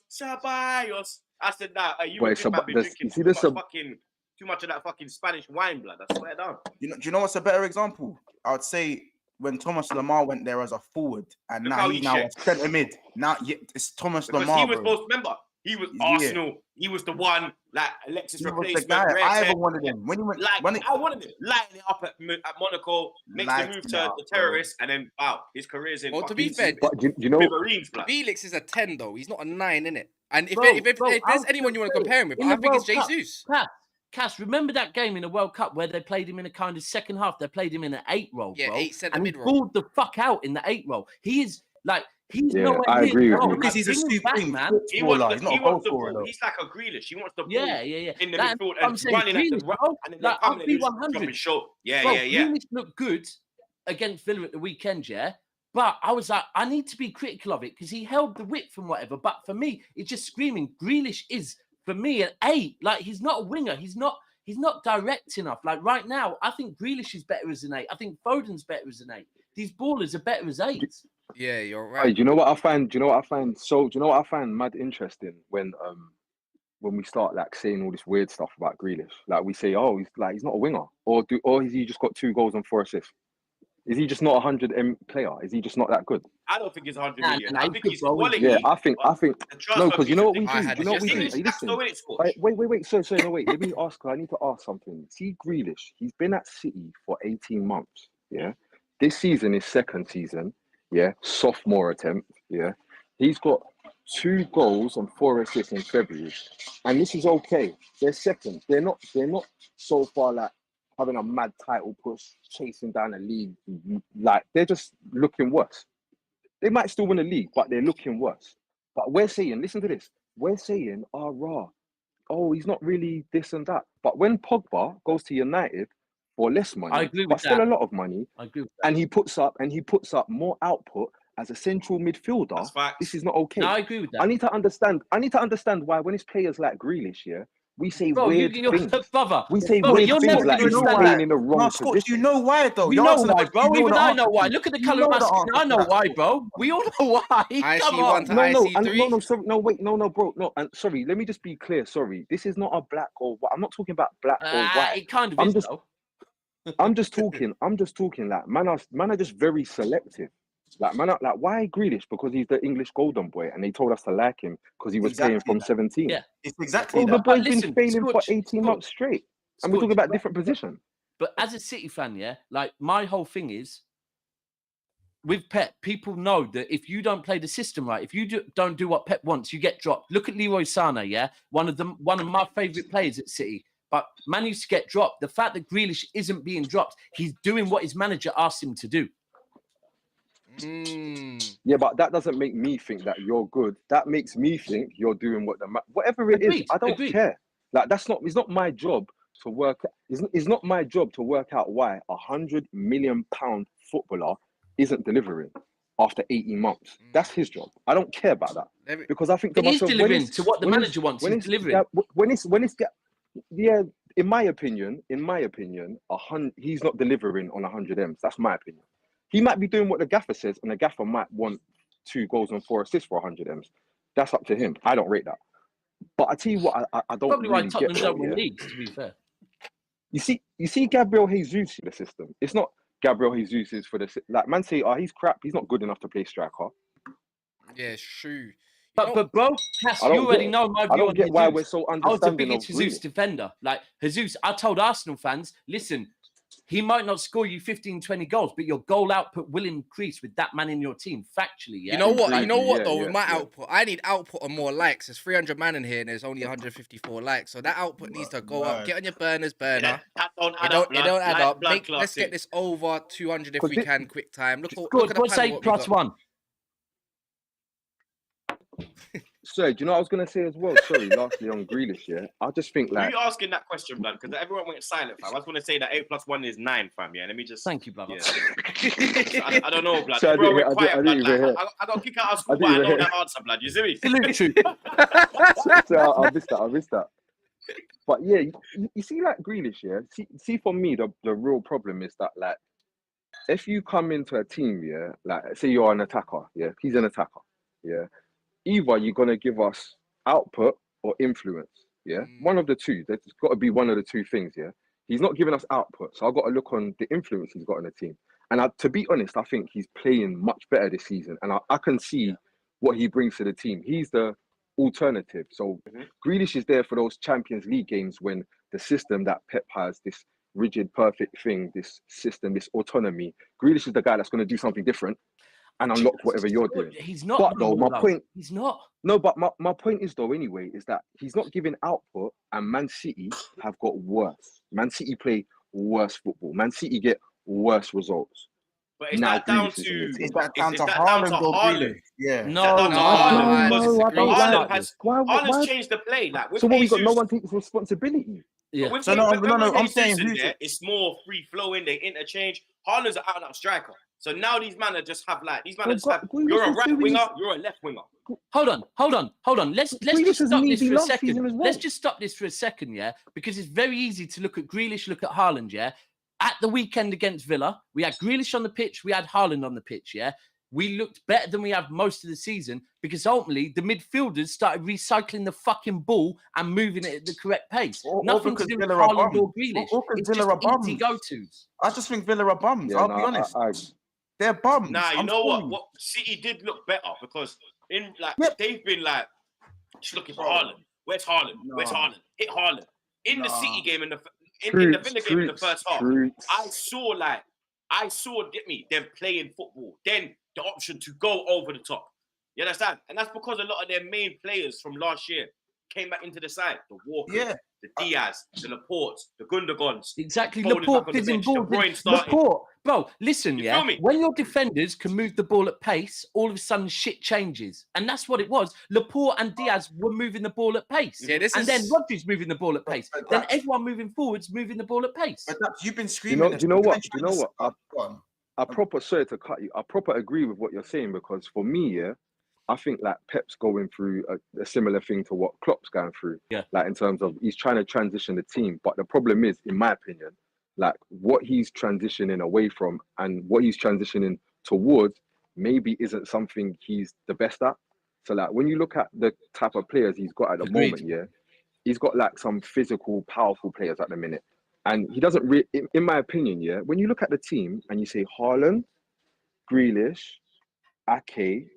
I said, nah, you been drinking too much of that fucking Spanish wine, blood. I swear down.
Do you know what's a better example? I would say when Thomas Lamar went there as a forward, and now he's a centre mid. Now it's Thomas Lamar.
He was supposed to remember. He was Arsenal. He was the one, like Alexis replacement.
I ever wanted him. When he went,
I wanted him lighting it up at Monaco, makes the move to the terrorists, and then wow, his career's in.
Well, to be fair,
you know,
Felix is a 10 though. He's not a 9, innit? And if there's anyone you want to compare him with, I think it's Jesus.
Cass, remember that game in the World Cup where they played him in a kind of second half? They played him in an 8 role,
yeah,
bro.
8 centre
and
mid
he
role.
pulled the fuck out in the 8 role. He is like. He's
I agree with you.
Because he's a supreme man. He's not a goal scorer.
He's like a Grealish. He wants the ball
in
the midfield and running at the right. And then
I'll be 100.
Yeah.
Grealish looked good against Villa at the weekend, yeah. But I was like, I need to be critical of it because he held the width and whatever. But for me, it's just screaming. Grealish is, for me, an 8. Like, he's not a winger. He's not direct enough. Like, right now, I think Grealish is better as an 8. I think Foden's better as an 8. These ballers are better as 8s.
Yeah, you're right.
Do you know what I find? So, do you know what I find mad interesting when when we start like saying all this weird stuff about Grealish. Like we say, oh, he's not a winger, or has he just got 2 goals and 4 assists? Is he just not a 100 player? Is he just not that good?
I don't think he's 100
Nah,
million.
nah,
I
he's
think
good,
he's
bro.
quality.
Yeah, I think no, because you know what we do.
I
Do
had
you know what we do?
English
Hey,
that's
listen.
the way it's scored.
Wait. Sorry, no, wait. Let me ask. I need to ask something. See, Grealish, he's been at City for 18 months. Yeah, this season is second season. Yeah, sophomore attempt. Yeah, he's got 2 goals and 4 assists in February, and this is okay. They're second. They're not so far like having a mad title push, chasing down a league. Like they're just looking worse. They might still win a league, but they're looking worse. But we're saying, listen to this. We're saying, oh, he's not really this and that. But when Pogba goes to United for less money,
I agree with
but still
that.
a lot of money,
I agree with that.
and he puts up more output as a central midfielder,
That's facts.
this is not okay.
No, I agree with that.
I need to understand why when it's players like Grealish, yeah, we say
Bro,
weird
you're
things.
brother.
We say
Bro,
weird
you're
things
never
like
gonna
he's
understand
playing
that.
in the wrong
No, Scott,
position.
you know why though?
We
You're
know
answering the
why,
question,
bro.
you know
Even
the
I know
answer.
why. Look at the
You
colour
know
of my
the
skin.
answer
I
to
know
that.
why, bro. We all know why. Come
IC1
on.
to
No,
IC3.
sorry, no, bro, no, and sorry, let me just be clear. Sorry, this is not a black or white. I'm not talking about black or white.
It kind of
I'm
is,
just,
though.
I'm just talking like man are just very selective. Like like why Grealish? Because he's the English golden boy, and they told us to like him because he was playing
Exactly
from
that.
17.
Yeah.
It's exactly
Bro, the
that.
boy's
listen,
been failing for
Scorch,
18 months straight, and we're
Scorch,
talking about different position.
But as a City fan, yeah, like my whole thing is with Pep, people know that if you don't play the system right, if you don't do what Pep wants, you get dropped. Look at Leroy Sané, yeah, one of my favourite players at City. But man used to get dropped. The fact that Grealish isn't being dropped, he's doing what his manager asked him to do.
Yeah, but that doesn't make me think that you're good. That makes me think you're doing whatever it is. I don't care. Like it's not my job to work. It's not my job to work out why £100 million footballer isn't delivering after 18 months. That's his job. I don't care about that because I think to
he's
myself,
delivering to what the manager wants. He's delivering.
Yeah, in my opinion, he's not delivering on 100 M's. That's my opinion. He might be doing what the gaffer says, and the gaffer might want 2 goals and 4 assists for 100 M's. That's up to him. I don't rate that. But I tell you what, I don't
Probably
really
why Tottenham
get.
don't win leagues, to be fair.
You see, Gabriel Jesus in the system. It's not Gabriel Jesus is for the like man say, he's crap. He's not good enough to play striker.
Yeah, true.
But bro, Cass, you already know my view on Jesus. I don't get
why we're so understanding.
I was the biggest Jesus defender. Like Jesus, I told Arsenal fans, listen, he might not score you 15, 20 goals, but your goal output will increase with that man in your team. Factually, yeah.
You know what?
Like,
You know what though? With my output, I need output and more likes. There's 300 man in here, and there's only 154 likes. So that output needs to go up. Get on your burner.
That don't
It don't add up. Let's get this over 200 if we can. Quick time. Look at the panel.
What plus one.
Sorry, do you know what I was going to say as well? Sorry, lastly on Grealish, yeah? I just think like...
Who are you asking that question, blood? Because everyone went silent, fam. I was going to say that 8 plus 1 is 9, fam, yeah? Let me just...
Thank you, brother.
Yeah. I don't know, blood.
So
Everyone went quiet, blood. I got kicked out of school, but I know that answer, blood. You see me?
So I missed that. But yeah, you see like Grealish, yeah? See for me, the real problem is that like, if you come into a team, yeah, like say you're an attacker, yeah? He's an attacker, yeah? Either you're going to give us output or influence, yeah? One of the two. There's got to be one of the two things, yeah? He's not giving us output, so I've got to look on the influence he's got in the team. And to be honest, I think he's playing much better this season. And I can see what he brings to the team. He's the alternative. So Grealish is there for those Champions League games when the system that Pep has, this rigid, perfect thing, this system, this autonomy. Grealish is the guy that's going to do something different and unlock whatever you're doing.
He's not.
But though, my point...
He's not.
No, but my point is though, anyway, is that he's not giving output and Man City have got worse. Man City play worse football. Man City get worse results.
But is that down to
Haaland? Yeah.
Haaland's changed the play. Like,
so what we got? No one takes responsibility.
Yeah. So I'm saying it's more free flowing. They interchange. Haaland's an out-and-out striker. So now these men are just have like you're a right winger, you're a left winger.
Hold on. Let's just stop this for a second. Let's just stop this for a second, yeah? Because it's very easy to look at Grealish, look at Haaland, yeah? At the weekend against Villa, we had Grealish on the pitch, we had Haaland on the pitch, yeah? we looked better than we have most of the season because ultimately the midfielders started recycling the fucking ball and moving it at the correct pace. Nothing to do with Haaland or Grealish. It's just easy go-tos.
I just think Villa are bums. I'll be honest. They're bums.
Nah, you know what? What City did look better because they've been like just looking for Haaland. Where's Haaland? Where's Haaland? Hit Haaland. In the City game in the Villa game in the first half, I saw them playing football. Then the option to go over the top. You understand? And that's because a lot of their main players from last year came back into the side. The Walkers, the Diaz, the Laportes, the Gundogans.
Exactly. Laporte is involved. Laporte. Bro, listen, when your defenders can move the ball at pace, all of a sudden shit changes. And that's what it was. Laporte and Diaz were moving the ball at pace. Yeah, then Rodri's moving the ball at pace. Then everyone moving forwards moving the ball at pace.
But you've been screaming.
Do you know what? I proper, sorry to cut you. I proper agree with what you're saying because for me, I think like Pep's going through a similar thing to what Klopp's going through. Yeah. Like in terms of he's trying to transition the team. But the problem is, in my opinion, like what he's transitioning away from and what he's transitioning towards maybe isn't something he's the best at. So like when you look at the type of players he's got at the moment, he's got like some physical, powerful players at the minute. And he doesn't really, in my opinion, when you look at the team and you say Haaland, Grealish, Ake,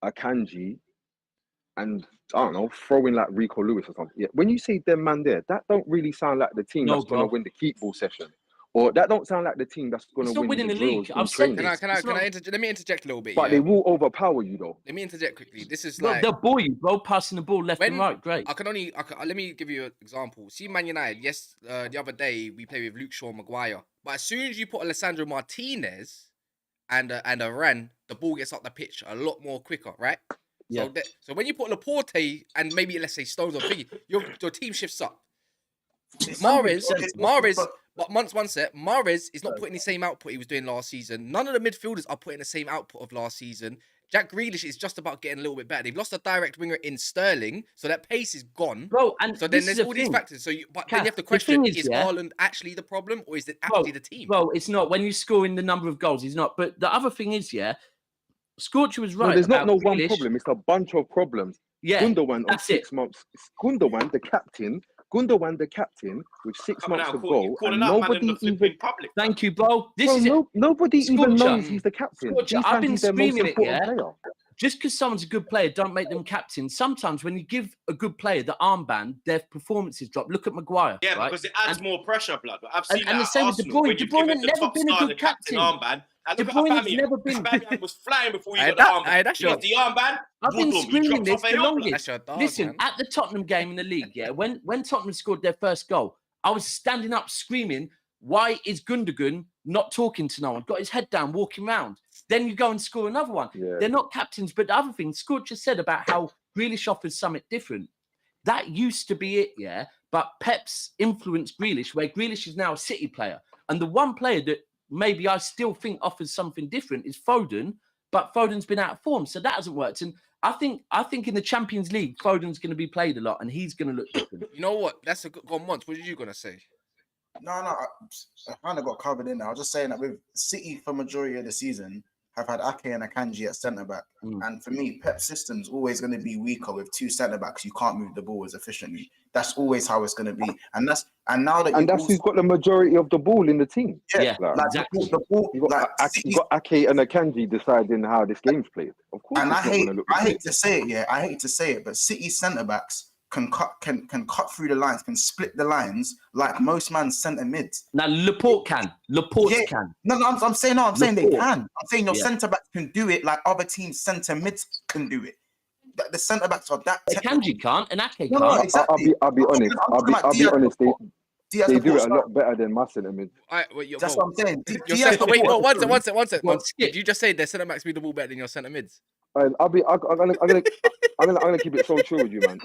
Akanji, and I don't know, throw in like Rico Lewis or something. Yeah, when you say them man there, that don't really sound like the team that's going to win the keep ball session. Or that don't sound like the team that's going to win the league.
I've said this.
Let me interject a little bit.
But they will overpower you though.
Let me interject quickly. This is like
they'll bore you, bro, passing the ball left and right. Great.
Let me give you an example. See Man United, the other day we played with Luke Shaw and Maguire. But as soon as you put Alessandro Martinez and a Ran, the ball gets up the pitch a lot more quicker, right? Yeah. So when you put Laporte and maybe let's say Stones or Biggie, your team shifts up. Mahrez, but Monts one set, Mahrez is not putting the same output he was doing last season. None of the midfielders are putting the same output of last season. Jack Grealish is just about getting a little bit better. They've lost a direct winger in Sterling, so that pace is gone.
Bro, and
so then there's all these factors. So then you have to question: is Haaland actually the problem, or is it actually the team?
Well, it's not. When you score in the number of goals, he's not. But the other thing is, Scorcher was right.
No, there's not one problem. It's a bunch of problems.
Yeah,
Gundogan on 6 months. Gundogan, the captain, with 6 months to go, and nobody even.
Thank you, bro.
Nobody even knows he's the captain.
I've been screaming it. Just because someone's a good player, don't make them captain. Sometimes when you give a good player the armband, their performances drop. Look at Maguire.
Yeah, because it adds more pressure, blood. But I've seen
and the same with De Bruyne. De Bruyne never been a good captain. De Bruyne's never been.
Fabian was flying before you got the armband. The armband.
I've been screaming this the longest. Listen, at the Tottenham game in the league, when Tottenham scored their first goal, I was standing up screaming, why is Gundogan not talking to no one? Got his head down, walking around. Then you go and score another one. Yeah. They're not captains, but the other thing, Scorcher said about how Grealish offers something different. That used to be it, but Pep's influenced Grealish, where Grealish is now a City player. And the one player that maybe I still think offers something different is Foden, but Foden's been out of form, so that hasn't worked. And I think in the Champions League, Foden's going to be played a lot, and he's going to look different.
You know what? That's a good one. What are you going to say?
No, I kind of got covered in there. I was just saying that with City for majority of the season have had Ake and Akanji at centre back, and for me, Pep's system's always going to be weaker with two centre backs. You can't move the ball as efficiently. That's always how it's going to be, and that's who's got the majority of the ball in the team.
Yeah, exactly.
You got Ake and Akanji deciding how this game's played. Of course, and I hate to say it, but City centre backs can cut through the lines, can split the lines like most man's centre mids.
Now Laporte can. Can.
No, I'm saying they can. I'm saying your centre backs can do it like other teams' centre mids can do it. The centre backs are that.
Akanji can't, and Ake can't.
No, exactly.
I'll be honest. I'll be honest. They do it a lot better than my centre mids.
That's what I'm saying.
One second. Did you just say their centre backs be the ball better than your centre mids?
I'm gonna keep it so true with you, man.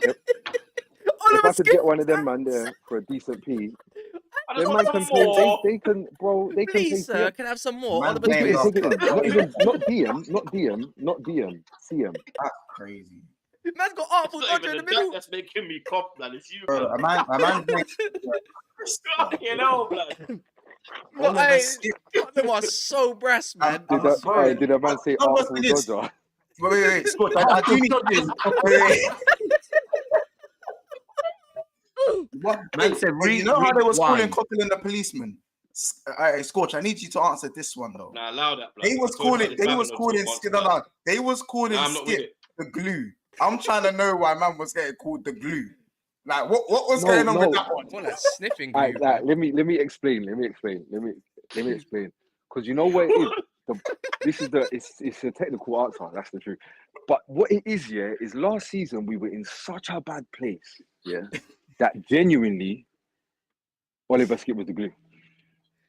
If I could get one of them, man, there for a decent P, them man can play. They can, bro. They can.
Please, sir, can I have some more?
Not DM. CM.
That's crazy.
Man's got Artful Dodger in the middle.
That's making me cough, man. It's you,
bro. A man.
You know, blood.
Tottenham are so brass, man.
Did a man say Arsenal Dodger?
Wait, Scott, I do need wait.
Man said,
You know how they was calling Coquelin the policeman? Scorch, I need you to answer this one though.
Nah, allow that.
They was calling Skipp the glue. I'm trying to know why man was getting called the glue. Like what was going on with that one?
What, like sniffing glue?
Let me explain. Because you know what it is. It's a technical answer. That's the truth. But what it is, is last season we were in such a bad place, that genuinely Oliver Skipp was the glue.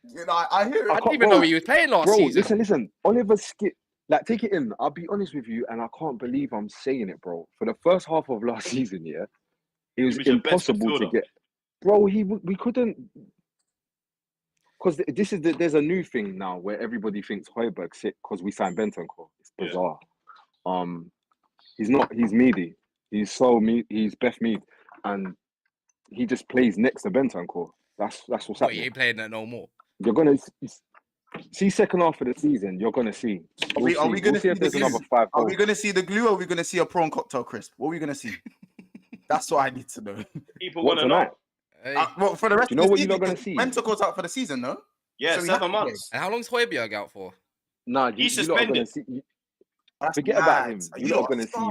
You know, I hear it.
I didn't even know he was playing last season.
Listen. Oliver Skipp, like, take it in. I'll be honest with you, and I can't believe I'm saying it, bro. For the first half of last season, it was impossible to get. Bro, we couldn't. Because there's a new thing now where everybody thinks Højbjerg's sick because we signed Bentancur. It's bizarre. He's not. He's meaty. He's Beth Mead, and he just plays next to Bentancur. That's what's happening.
He ain't playing that no more.
You're gonna see second half of the season. You're gonna see.
Are we gonna see
if there's another 5
Are we gonna see the glue, or are we gonna see a prawn cocktail crisp? What are we gonna see? That's what I need to know.
People want to know.
Well, for the rest,
you know what you're not gonna see.
Bentancur's out for the season, no?
Yeah,
So
7 months.
And how long's Højbjerg out for?
Nah,
He's
you're not gonna
suspended.
Forget about him. You're not gonna see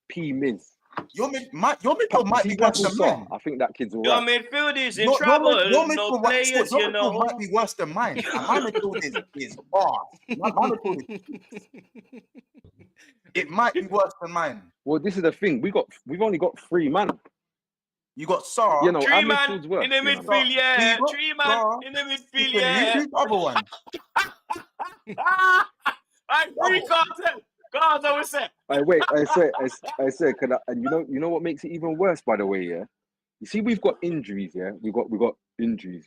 P Miz. Your midfield might be worse than mine. I think that kid's
Your
alright.
midfield is in trouble.
Your
No players, you know.
might be worse than mine. And my midfield is hard. My midfield it might be worse than mine.
Well, this is the thing. We've only got 3 man.
You got Sarr.
You know,
3 man in the midfield, yeah. 3 man in the midfield, yeah.
Who's the other one?
Free content. God, I was saying.
Wait, I said, and you know what makes it even worse, by the way, You see, we've got injuries, We got injuries,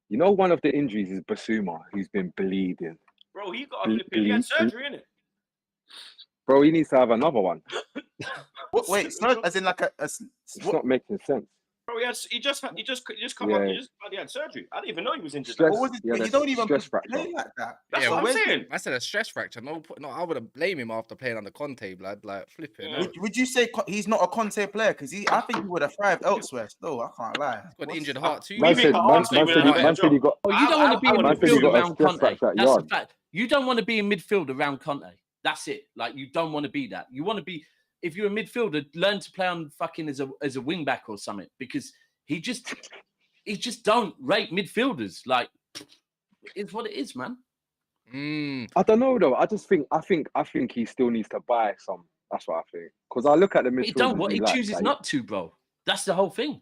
You know, one of the injuries is Basuma, who's been bleeding.
Bro, he had surgery, innit?
Bro, he needs to have another one.
Wait, as in like
it's not making sense.
Bro, he just come up. He just had surgery. I didn't even know he was injured.
You don't even play like that.
That's what I'm saying.
I said a stress fracture. No, I wouldn't blame him after playing under Conte, blood. Like flipping.
Would you say he's not a Conte player? Because I think he would have thrived elsewhere. Still, I can't lie.
He's got an injured heart too.
Man said he got.
Oh, you don't want to be in midfield around Conte. That's
the
fact. You don't want to be in midfield around Conte. That's it. Like, you don't want to be that. You want to be, if you're a midfielder, learn to play on fucking as a wing back or something, because he just don't rate midfielders. Like, it's what it is, man.
I don't know though. I think he still needs to buy some. That's what I think. Because I look at the midfielders.
He don't. What he chooses not to, bro. That's the whole thing.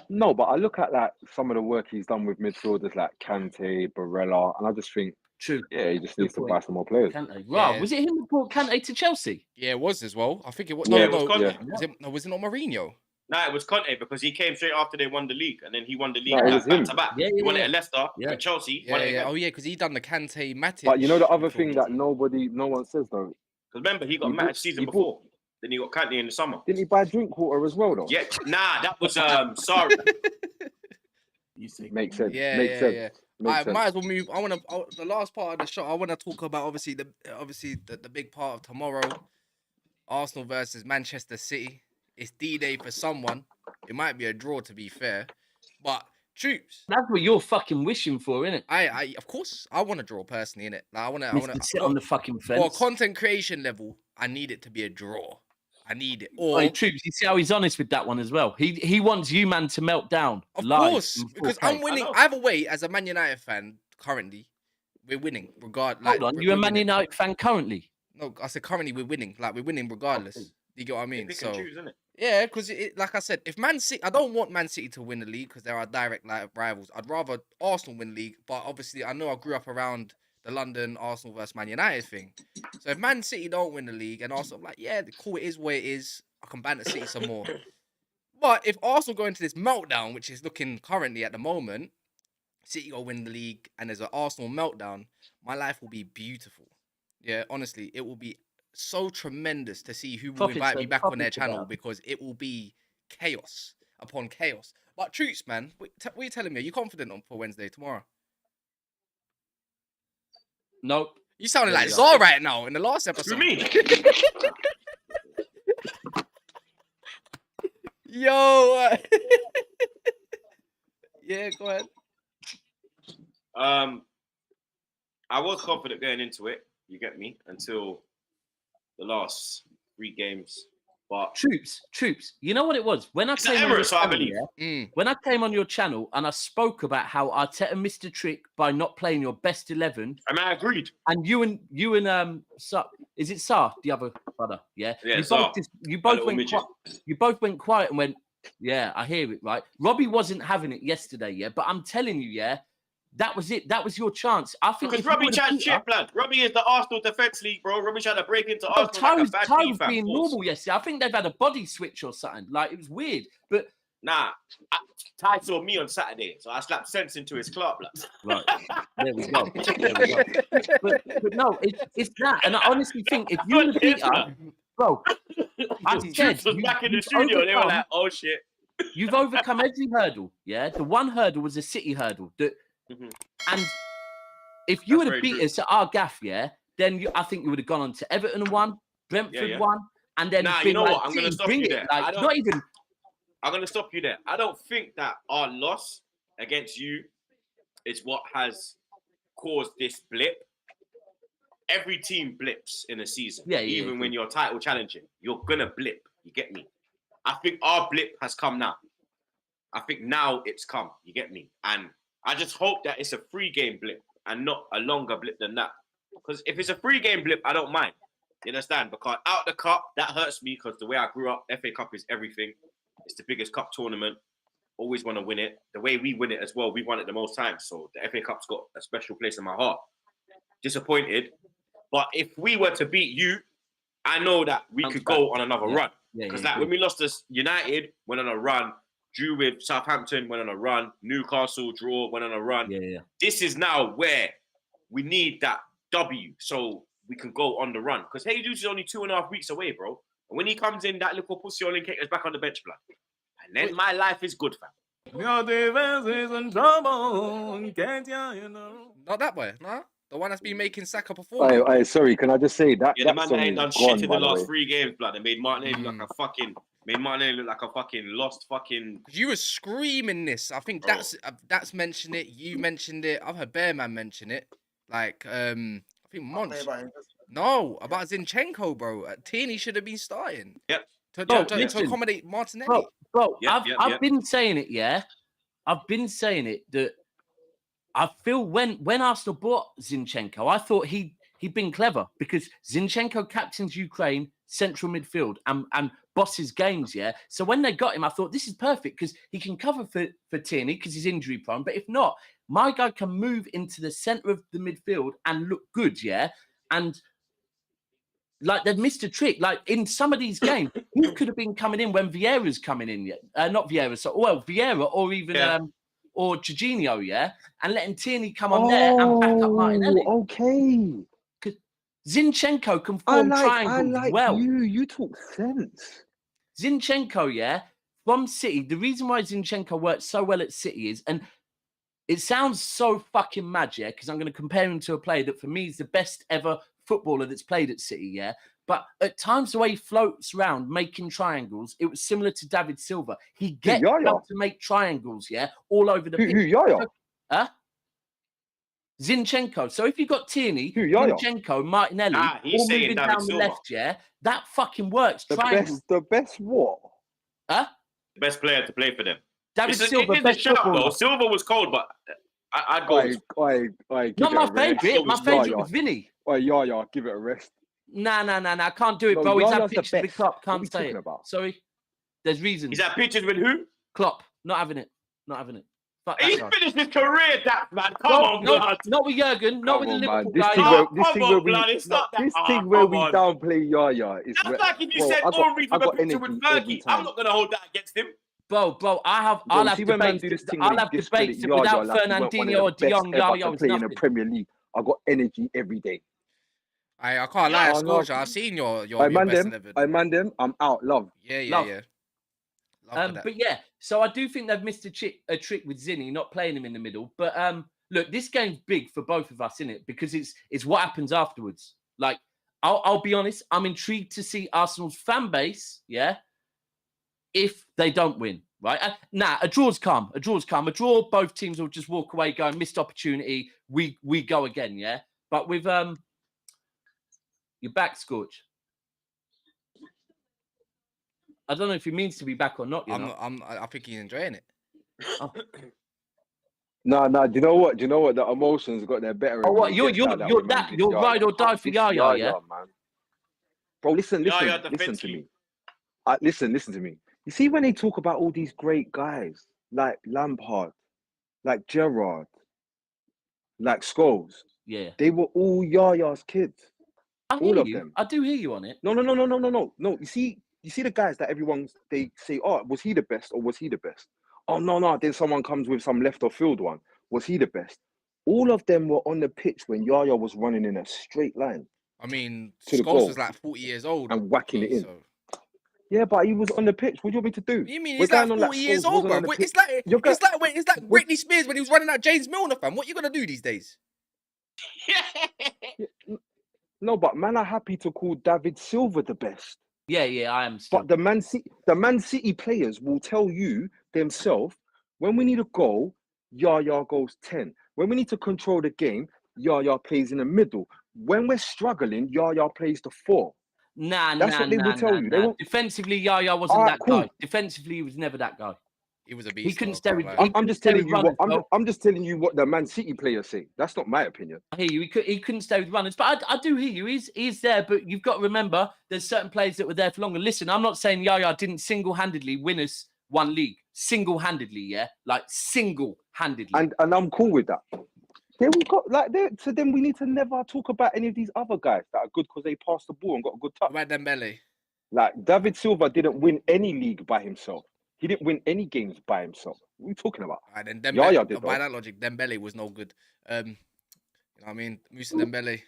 No, but I look at like some of the work he's done with midfielders like Kante, Barella, and I just think.
True.
Yeah, he just needs to buy some more players.
Kante. Wow, yeah. Was it him who brought Kante to Chelsea?
Yeah, it was as well. I think it was.
No, it was
Conte. Was it not Mourinho?
No, it was Conte, because he came straight after they won the league, and then he won the league back to back. He won it at Leicester, with Chelsea.
Oh yeah, because he done the Kante Matic.
But you know the other thing that no one says though.
Because remember, he got Matic season before. Then he got Kante in the summer.
Didn't he buy Drinkwater as well though?
Yeah, nah, that was sorry.
You see,
makes sense.
Yeah,
makes sense.
Yeah. I might as well move. The last part of the show. I want to talk about obviously the big part of tomorrow. Arsenal versus Manchester City. It's D-Day for someone. It might be a draw, to be fair, but Troopz.
That's what you're fucking wishing for, innit?
I of course I want to draw personally, innit? Like I want to
sit on the fucking fence.
For content creation level, I need it to be a draw. I need it. Or
Troopz, you see how he's honest with that one as well. He wants you, man, to melt down.
Of course, because I'm winning. Either way, as a Man United fan, currently we're winning.
Hold on, you're a Man United fan currently?
No, I said currently we're winning. Like we're winning regardless. You get what I mean? So
choose, isn't it?
Yeah, because like I said, if Man City, I don't want Man City to win the league because they're our direct rivals. I'd rather Arsenal win the league, but obviously I know I grew up around the London Arsenal versus Man United thing. So if Man City don't win the league and Arsenal, like, yeah, cool, it is what it is. I can banter City some more. But if Arsenal go into this meltdown, which is looking currently at the moment, City go win the league and there's an Arsenal meltdown, my life will be beautiful. Yeah, honestly, it will be so tremendous to see who will invite me back on their channel because it will be chaos. upon chaos. But Troopz, man, what are you telling me? Are you confident for Wednesday, tomorrow?
Nope.
You sounded like Zar right now in the last episode.
Me?
Yo. Yeah, go ahead.
I was confident going into it. You get me? Until the last 3 games. But
Troopz, you know what it was? When I came on your channel, when I came on your channel and I spoke about how Arteta missed a trick by not playing your best 11.
And I agreed.
And you and is it Sar, the other brother? Yeah.
Yeah,
you both went quiet and went, yeah, I hear it, right? Robbie wasn't having it yesterday, yeah. But I'm telling you, yeah, that was it. That was your chance. I think
because Robbie chat shit, blood. Robbie is the Arsenal defense league, bro. Robbie trying to break into Arsenal like a bad
was being normal yesterday. I think they've had a body switch or something. Like, it was weird. But
nah, Ty saw me on Saturday, so I slapped sense into his club, blood.
Right. There we go. But no, it's that. And I honestly think if you and Peter, bro, I said
was back in the studio, they were like, oh shit.
You've overcome every hurdle, yeah? The one hurdle was a City hurdle. And if you would have beat us at our gaff, yeah, then I think you would have gone on to Everton and won, Brentford won, and then
you know what? I'm going to stop you there.
I'm
going to stop you there. I don't think that our loss against you is what has caused this blip. Every team blips in a season. Even when you're title challenging, you're going to blip. You get me? I think our blip has come now. I think now it's come. You get me? And I just hope that it's a 3-game blip and not a longer blip than that. Because if it's a 3-game blip, I don't mind. You understand? Because out the cup, that hurts me because the way I grew up, FA Cup is everything. It's the biggest cup tournament. Always want to win it. The way we win it as well, we won it the most times. So the FA Cup's got a special place in my heart. Disappointed. But if we were to beat you, I know that we could go on another run. Because when we lost to United, went on a run. Drew with Southampton, went on a run. Newcastle draw, went on a run. This is now where we need that W so we can go on the run. Because Jesus is only 2.5 weeks away, bro. And when he comes in, that little pussy only is back on the bench, blood. And then my life is good, fam.
Your defense is in trouble. Not that way, no? The one that's been making Saka perform.
Sorry, can I just say that?
Yeah, the man that ain't done shit in the last 3 games, blood. They made Martinelli look like a fucking... Made Martinelli look like a fucking lost fucking...
You were screaming this. I think that's mentioned it. You mentioned it. I've heard Bearman mention it. Like, I think Monts. No, about Zinchenko, bro. Tierney should have been starting.
Yep.
To accommodate Martinelli.
Bro, I've been saying it, yeah? I've been saying it that I feel when Arsenal bought Zinchenko, I thought he'd been clever because Zinchenko captains Ukraine, central midfield, and bosses games, yeah? So when they got him, I thought this is perfect because he can cover for Tierney because he's injury prone. But if not, my guy can move into the centre of the midfield and look good, yeah? And like they've missed a trick. Like in some of these games, he could have been coming in when Vieira's coming in, yeah? Not Vieira, Vieira or even or Jorginho, yeah? And letting Tierney come on there and back up Martinelli.
Okay.
Zinchenko can form triangles well.
You talk sense.
Zinchenko, yeah, from City. The reason why Zinchenko works so well at City is, and it sounds so fucking mad, yeah, because I'm going to compare him to a player that for me is the best ever footballer that's played at City, yeah. But at times the way he floats around making triangles, it was similar to David Silva. He gets how to make triangles, yeah, all over the pitch. Huh? Zinchenko. So if you got Tierney, Zinchenko, Martinelli, all moving down the left, yeah, that fucking works.
The best what?
Huh?
The best player to play for them.
David Silva.
Silva was cold, but I'd go.
Not my favourite. My favourite was Vinny.
Give it a rest.
Nah. I can't do it, bro. He's had pictures with Klopp. Can't say it. Sorry. There's reasons.
He's had pictures with who?
Klopp. Not having it.
He's finished his career, that man. Come on, blood.
Not with Jurgen. Not with the Liverpool guy.
This thing where we downplay Yaya is.
That's like if you said Henry from a picture with Fergie. I'm not gonna hold that against him.
Bro, I'll have debates without Fernandinho or De Jong. Yaya was
nothing. In the Premier League, I got energy every day.
I can't lie, Scorcher. I've seen your best 11.
I man them. I'm out. Love.
Yeah.
But yeah, so I do think they've missed a trick with Zinni, not playing him in the middle. But look, this game's big for both of us, isn't it? Because it's what happens afterwards. Like, I'll be honest, I'm intrigued to see Arsenal's fan base, yeah, if they don't win, right? A draw's calm. A draw, both teams will just walk away going, missed opportunity, we go again, yeah? But with your back, Scorch. I don't know if he means to be back or not.
I think he's enjoying it.
Oh.
No. Do you know what? The emotions got their better.
Oh, what? You're ride or die for Yaya, yeah?
Man. Bro, listen to me. Listen to me. You see, when they talk about all these great guys like Lampard, like Gerrard, like Scholes,
yeah,
they were all Yaya's kids. All of them.
I do hear you on it.
No. You see the guys that they say, oh, was he the best or was he the best? Oh, no. Then someone comes with some left of field one. Was he the best? All of them were on the pitch when Yaya was running in a straight line.
I mean, Scholes was like 40 years old.
And whacking it in. So. Yeah, but he was on the pitch. What do you want me to do?
You mean he's like 40 years old, bro? It's like Britney Spears when he was running out James Milner, fam. What you going to do these days?
No, but man are happy to call David Silva the best.
Yeah, I am.
But the Man City players will tell you themselves, when we need a goal, Yaya goes 10. When we need to control the game, Yaya plays in the middle. When we're struggling, Yaya plays the 4. That's what they will tell you. They
Defensively, Yaya wasn't that guy. Defensively, he was never that guy.
He was a beast.
He couldn't stay with.
I'm just telling you I'm just telling you what the Man City players say. That's not my opinion.
I hear you. He couldn't stay with runners, but I do hear you. He's there, but you've got to remember there's certain players that were there for longer. Listen, I'm not saying Yaya didn't single-handedly win us one league. Single-handedly, yeah, like single-handedly.
And I'm cool with that. Then we got so then we need to never talk about any of these other guys that are good because they passed the ball and got a good touch.
What about Dembele?
Like David Silva didn't win any league by himself. He didn't win any games by himself. What are you talking about?
Then Dembele, by that logic, Dembele was no good. You know what I mean? Musa Dembele.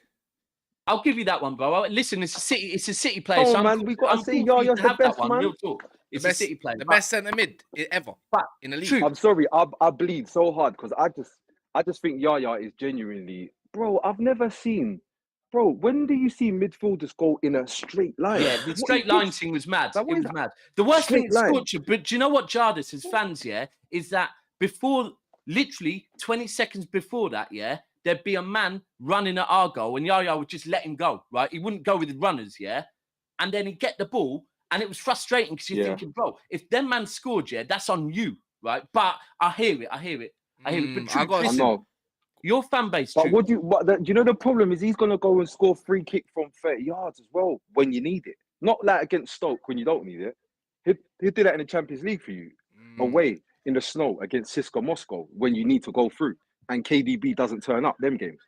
I'll give you that one, bro. Listen, it's a City player.
Oh, so man, we got to say Yaya's the best, man.
Real talk. It's a City player.
The best centre mid ever in the league.
True.
I'm sorry, I bleed so hard because I just think Yaya is genuinely, bro. I've never seen, bro. When do you see midfielders go in a straight line?
Yeah, the straight line thing was mad. It was mad. The worst thing, Scorcher, but do you know what jarred us as fans? Yeah, is that before, literally 20 seconds before that, yeah, there'd be a man running at our goal, and Yaya would just let him go. Right, he wouldn't go with the runners, yeah, and then he'd get the ball, and it was frustrating because you're thinking, bro, if them man scored, yeah, that's on you, right? But I hear it. But listen, your fan base.
But do you know the problem is he's gonna go and score free kick from 30 yards as well when you need it. Not like against Stoke when you don't need it. He'll do that in the Champions League for you, away in the snow against CSKA Moscow when you need to go through, and KDB doesn't turn up them games.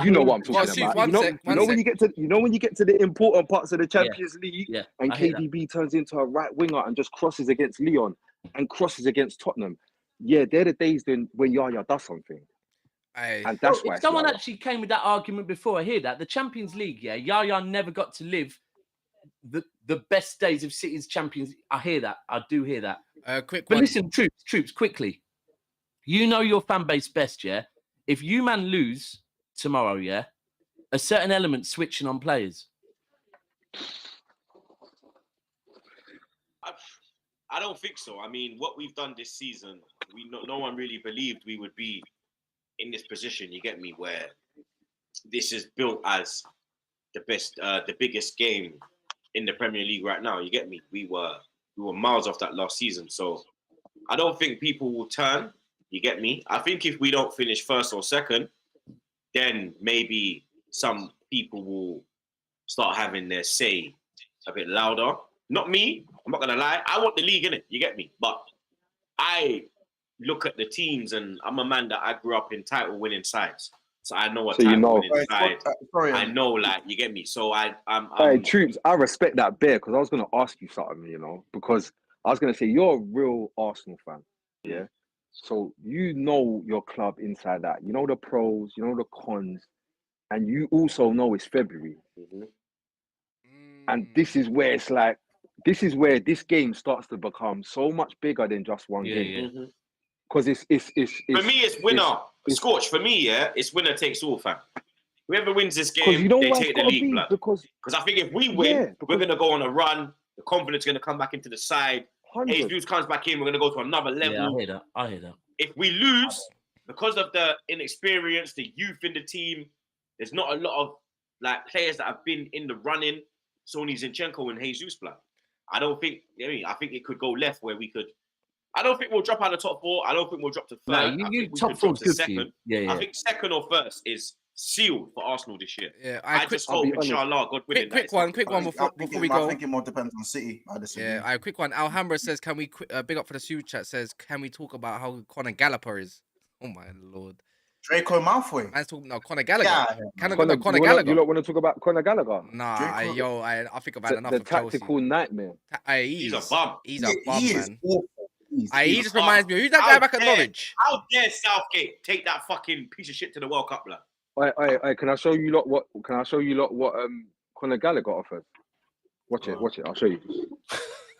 You know what I'm talking about. When you get to the important parts of the Champions League, and KDB turns into a right winger and just crosses against Lyon and crosses against Tottenham. Yeah, they're the days when Yaya does something. And that's why.
If someone actually came with that argument before, I hear that. The Champions League, yeah, Yaya never got to live the best days of City's Champions. I hear that. I do hear that.
Quick
but
one.
Listen, Troopz, quickly. You know your fan base best, yeah? If you man lose tomorrow, yeah, a certain element switching on players.
I don't think so. I mean, what we've done this season, no one really believed we would be in this position. You get me? Where this is built as the best, the biggest game in the Premier League right now. You get me? We were miles off that last season. So I don't think people will turn. You get me? I think if we don't finish first or second, then maybe some people will start having their say a bit louder. Not me. I'm not gonna lie. I want the league, innit? You get me? But I look at the teams, and I'm a man that I grew up in title-winning sides, so I know what title-winning side. I know, like, you get me. So I'm
Hey, Troopz, I respect that bear because I was gonna ask you something, you know, because I was gonna say you're a real Arsenal fan, yeah. So you know your club inside out. You know the pros, you know the cons, and you also know it's February. And this is where it's like, this is where this game starts to become so much bigger than just one game.
Yeah.
Because it's
for me, it's winner. Scorch, for me, yeah, it's winner takes all, fam. Whoever wins this game,
you know
they
why
take
it's
the
gotta
league,
be?
blood.
Because
I think if we win, we're going to go on a run. The confidence is going to come back into the side.
100.
Jesus comes back in, we're going to go to another level.
Yeah, I hear that.
If we lose, because of the inexperience, the youth in the team, there's not a lot of like players that have been in the running. Sonny Zinchenko and Jesus, blood. I think it could go left where we could. I don't think we'll drop out of the top 4. I don't think we'll drop to 3rd.
No,
I think we
top
could
4
drop
is
to
good
2nd.
for you. Yeah.
I think 2nd or 1st is sealed for Arsenal this year.
Yeah,
I just hope, inshallah, God willing.
Quick one before we go.
I think it more depends on City.
Yeah, quick one. Alhambra says, "Can we big up for the super chat?" Says, "Can we talk about how Conor Gallagher is?" Oh my lord.
Draco Malfoy.
Man's talking Conor Gallagher.
Yeah.
Conor Gallagher.
You don't want to talk about Conor Gallagher?
Nah, I think about enough
the
of Chelsea.
tactical nightmare.
He's a bum.
He's a bum, man.
Awful.
He just reminds me. Who's that guy back at Norwich?
How dare Southgate take that fucking piece of shit to the World Cup, blood?
Can I show you lot what? Can I show you lot what Conor Gallagher offered? Watch it. I'll show you.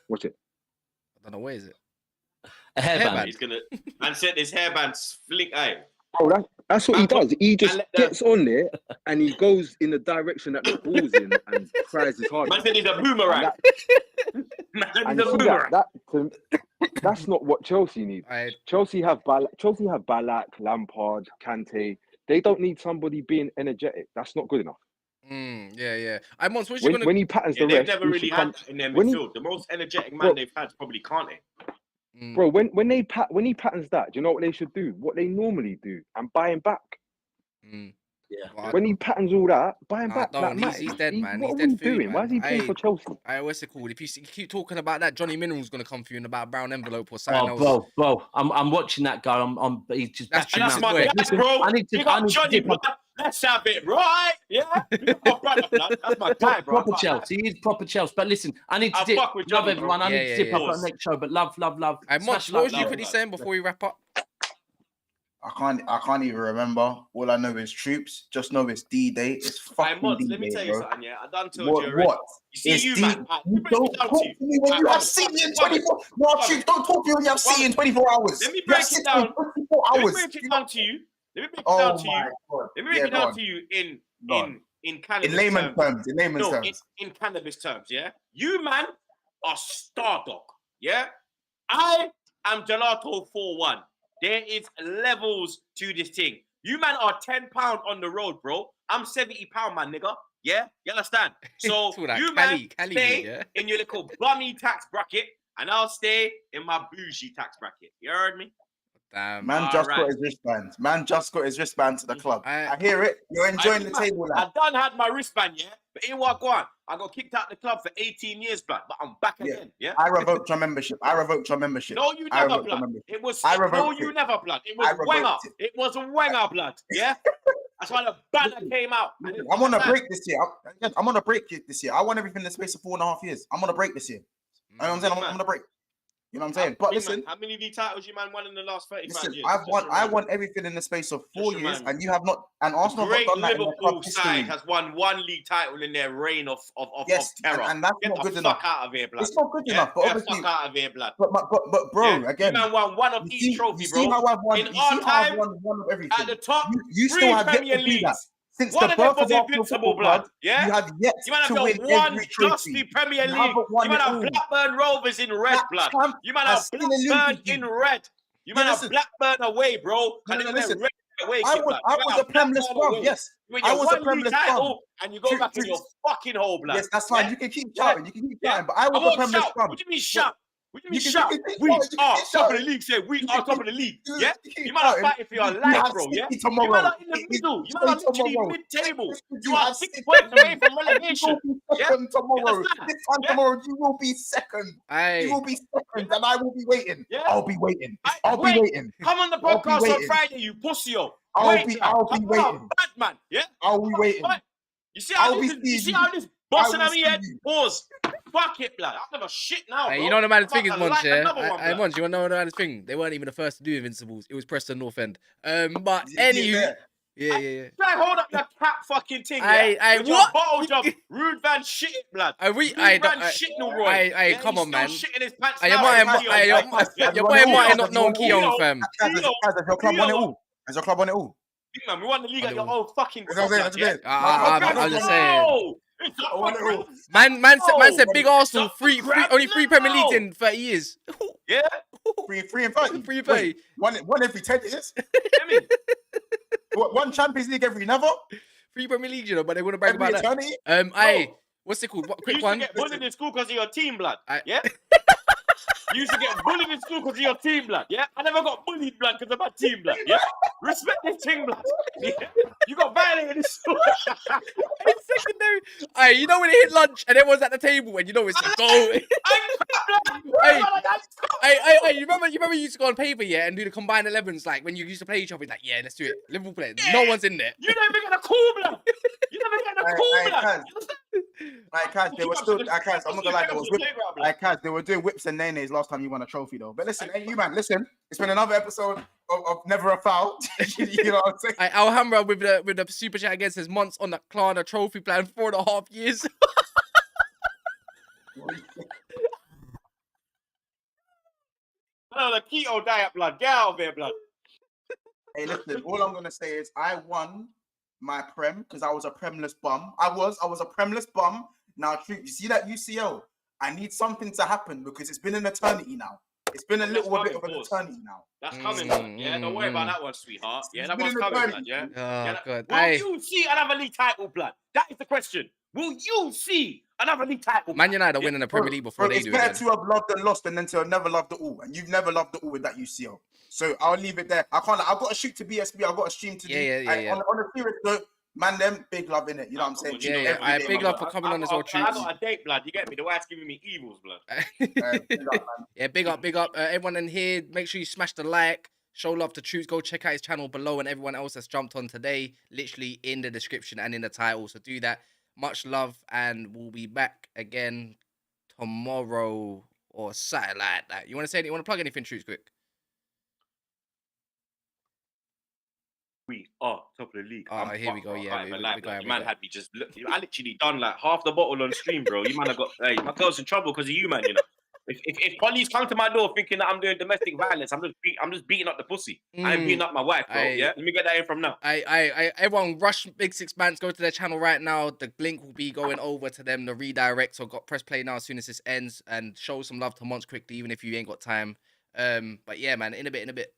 Watch it.
I don't know, where is it?
A hairband.
He's gonna man said his hairband's flick.
Oh, that's what he does. He just gets on there and he goes in the direction that the ball's in and tries his hardest.
Man said he's a boomerang.
That's not what Chelsea need. Chelsea have Ballack, Lampard, Kante. They don't need somebody being energetic. That's not good enough.
Yeah. Monts,
when he patterns the rest,
they've never really had that in their midfield. The most energetic man they've had is probably Kante.
Bro, when he patterns that, do you know what they should do? What they normally do, and buy him back.
Yeah.
When he patterns all that, buy him back.
He's dead, man.
What
He's
are
dead
we doing?
man.
Why is he playing for Chelsea?
What's it called? If you keep talking about that, Johnny Mineral's gonna come for you in about a brown envelope or something else.
Bro, I'm watching that guy. He's just
that's
my guy, bro. I need to Johnny, bro. Let's have it, right? Yeah. That's my guy, bro.
Proper Chelsea. He is proper Chelsea. But listen, I need to love everyone. I need to dip up on the next show. But love.
Monts, what was you quickly saying before we wrap up?
I can't even remember. All I know is Troopz. Just know it's D-Day. It's fucking D-Day,
let me tell you
bro.
something, yeah. I done told you already.
What?
You see, man.
You don't talk to me when you have City in 24. No, Troopz, don't talk to me when you have City in 24 hours.
Let me break it down.
24 hours.
Let me break it down to you. Let me break it down to you in cannabis
in layman terms. In layman terms.
In cannabis terms, yeah. You man are star dog, yeah. I am Gelato 4-1. There is levels to this thing. You man are £10 on the road, bro. I'm £70, man, nigga. Yeah, you understand? So you man stay in your little bummy tax bracket, and I'll stay in my bougie tax bracket. You heard me?
Damn.
Man just got his wristband. Man just got his wristband to the club. I hear it. You're enjoying the table now.
I done had my wristband, yeah? But in what go on? I got kicked out the club for 18 years, blood. But I'm back again, yeah?
I revoked your membership.
No, you never, blood. It was you never, blood. It was Wenger. It was Wenger, blood, yeah? That's why the banner came out.
I'm on a break this year. I'm on a break this year. I won everything in the space of 4.5 years. I'm on a break this year. You know what I'm saying? I'm on a break. You know what I'm saying? But listen,
how many league titles you man won in the last 35 years?
I won everything in the space of 4 years, and you have not. And Arsenal
great
have not done that
Liverpool side has won 1 league title in their reign of terror.
And that's not good enough.
Fuck out of here, blood.
It's not good enough. But obviously,
fuck out of here, blood.
But bro, again,
you man won 1 of each trophy, bro.
You see how I've won?
In our time,
one of everything.
At the top,
you still have yet to do that. Since
one
the
of them
birth
was
of
invincible, blood. Yeah,
you have yet to win every trophy.
Dusty Premier League. You man have Blackburn Rovers in red, blood. You man have Blackburn in red. You man have Blackburn away, bro.
Listen, I was a Premless club. Yes, I was a Premless club.
And you go back in your fucking hole, blood.
Yes, that's fine. You can keep shouting. But I was a Premless club.
What do you mean shout? What do you mean shout? We are top of the league. Say we are top of the league. Yeah, you might have fighting for your life, bro. Yeah, you might have in the middle. You might have literally mid-table. You are 6 points away from relegation. Yeah,
tomorrow. This time tomorrow, you will be second. You will be second, and I will be waiting. I'll be waiting. I'll be waiting.
Come on the podcast on Friday, you pussy-o.
I'll be waiting.
Bad man. Yeah,
I'll be waiting.
You see how this bossing on me head? Pause. Fuck it, blood. I'll never shit now, bro.
You know the man thing is, Monts, yeah? Monts, you want to know the thing? They weren't even the first to do Invincibles. It was Preston North End. But anywho, Yeah.
Try hold up your cat fucking thing,
Aye,
yeah? With your
what?
bottle job, Rude Van shit it, blood.
Rude
Van shit no Roy.
Aye, come on, man.
He's still shitting his pants
Your boy Martin not known Keon, fam.
Has your club won it all? Has your club won it all?
Big man, we won the league at your old fucking
That's what I'm saying.
I'm just saying.
No! It's not
won it all.
Man said big Arsenal,
Grab
only 3 Premier
now.
Leagues in 30 years.
Yeah?
3 and 30.
3 and 30.
One every 10 years.
I mean,
One Champions League every never.
3 Premier Leagues, you know, but they wouldn't brag
Every
about that.
eternity.
What's it called?
you
Quick
used
one.
to get bullied in school because of your team, blood.
Aye.
Yeah? You used to get bullied in school because of your team, blood. Yeah? I never got bullied, blood, because of my team, blood. Yeah? Respect this thing, blood. Yeah? You got violated in school.
It's secondary. Hey, you know when they hit lunch and everyone's at the table and you know it's a goal. Hey, you remember you used to go on paper, yeah, and do the combined 11s, like when you used to play each other, like, yeah, let's do it. Liverpool play.
Yeah.
No one's in there.
You never get a call, blood. You never get a call, blood.
Kaz, they were still. Kaz, I'm not gonna lie, there was whips. Kaz, they were doing whips and nays last time you won a trophy, though. But listen, hey, you man, listen. It's been another episode of Never a Foul. You know what I'm saying?
Alhambra with the super chat again says Monts on the Klarna trophy plan 4.5 years.
No, the keto diet, blood. Get out of here, blood.
Hey, listen. All I'm gonna say is I won my prem because I was a premless bum. I was a premless bum. Now, you see that UCL? I need something to happen because it's been an eternity now. It's been a little bit of an eternity now.
That's coming, blood. Yeah, don't worry about that one, sweetheart. Yeah, that one's coming, blood. Yeah.
Oh, God.
Will you see another league title, blood? That is the question. Will you see another league title?
Man United are winning the Premier League before they
it's
do
better
it.
to have loved and lost than to have never loved it all. And you've never loved it all with that UCL. So I'll leave it there. I've got to shoot to BSB. I've got a stream to do.
Yeah.
On a serious note, man, them big love in it. You know what I'm saying?
Yeah. Big love for coming on as well, Troopz.
I got a date, blood. You get me? The wife's giving me evils, blood.
Big up, man.
Yeah, big up. Everyone in here, make sure you smash the like. Show love to Troopz. Go check out his channel below and everyone else that's jumped on today. Literally in the description and in the title. So do that. Much love, and we'll be back again tomorrow or Saturday like that. You want to say anything? You want to plug anything, Troopz, quick?
We are top of the league.
Here we go. Yeah,
Man had me just look. I literally done like half the bottle on stream, bro. You man have got. Hey, my girl's in trouble because of you, man. You know. If police come to my door thinking that I'm doing domestic violence, I'm just beating up the pussy. I ain't beating up my wife, bro. Yeah, let me get that in from now.
Everyone rush Big Six Bands. Go to their channel right now. The link will be going over to them. The redirect. So press play now as soon as this ends and show some love to Monts quickly, even if you ain't got time. But yeah, man. In a bit.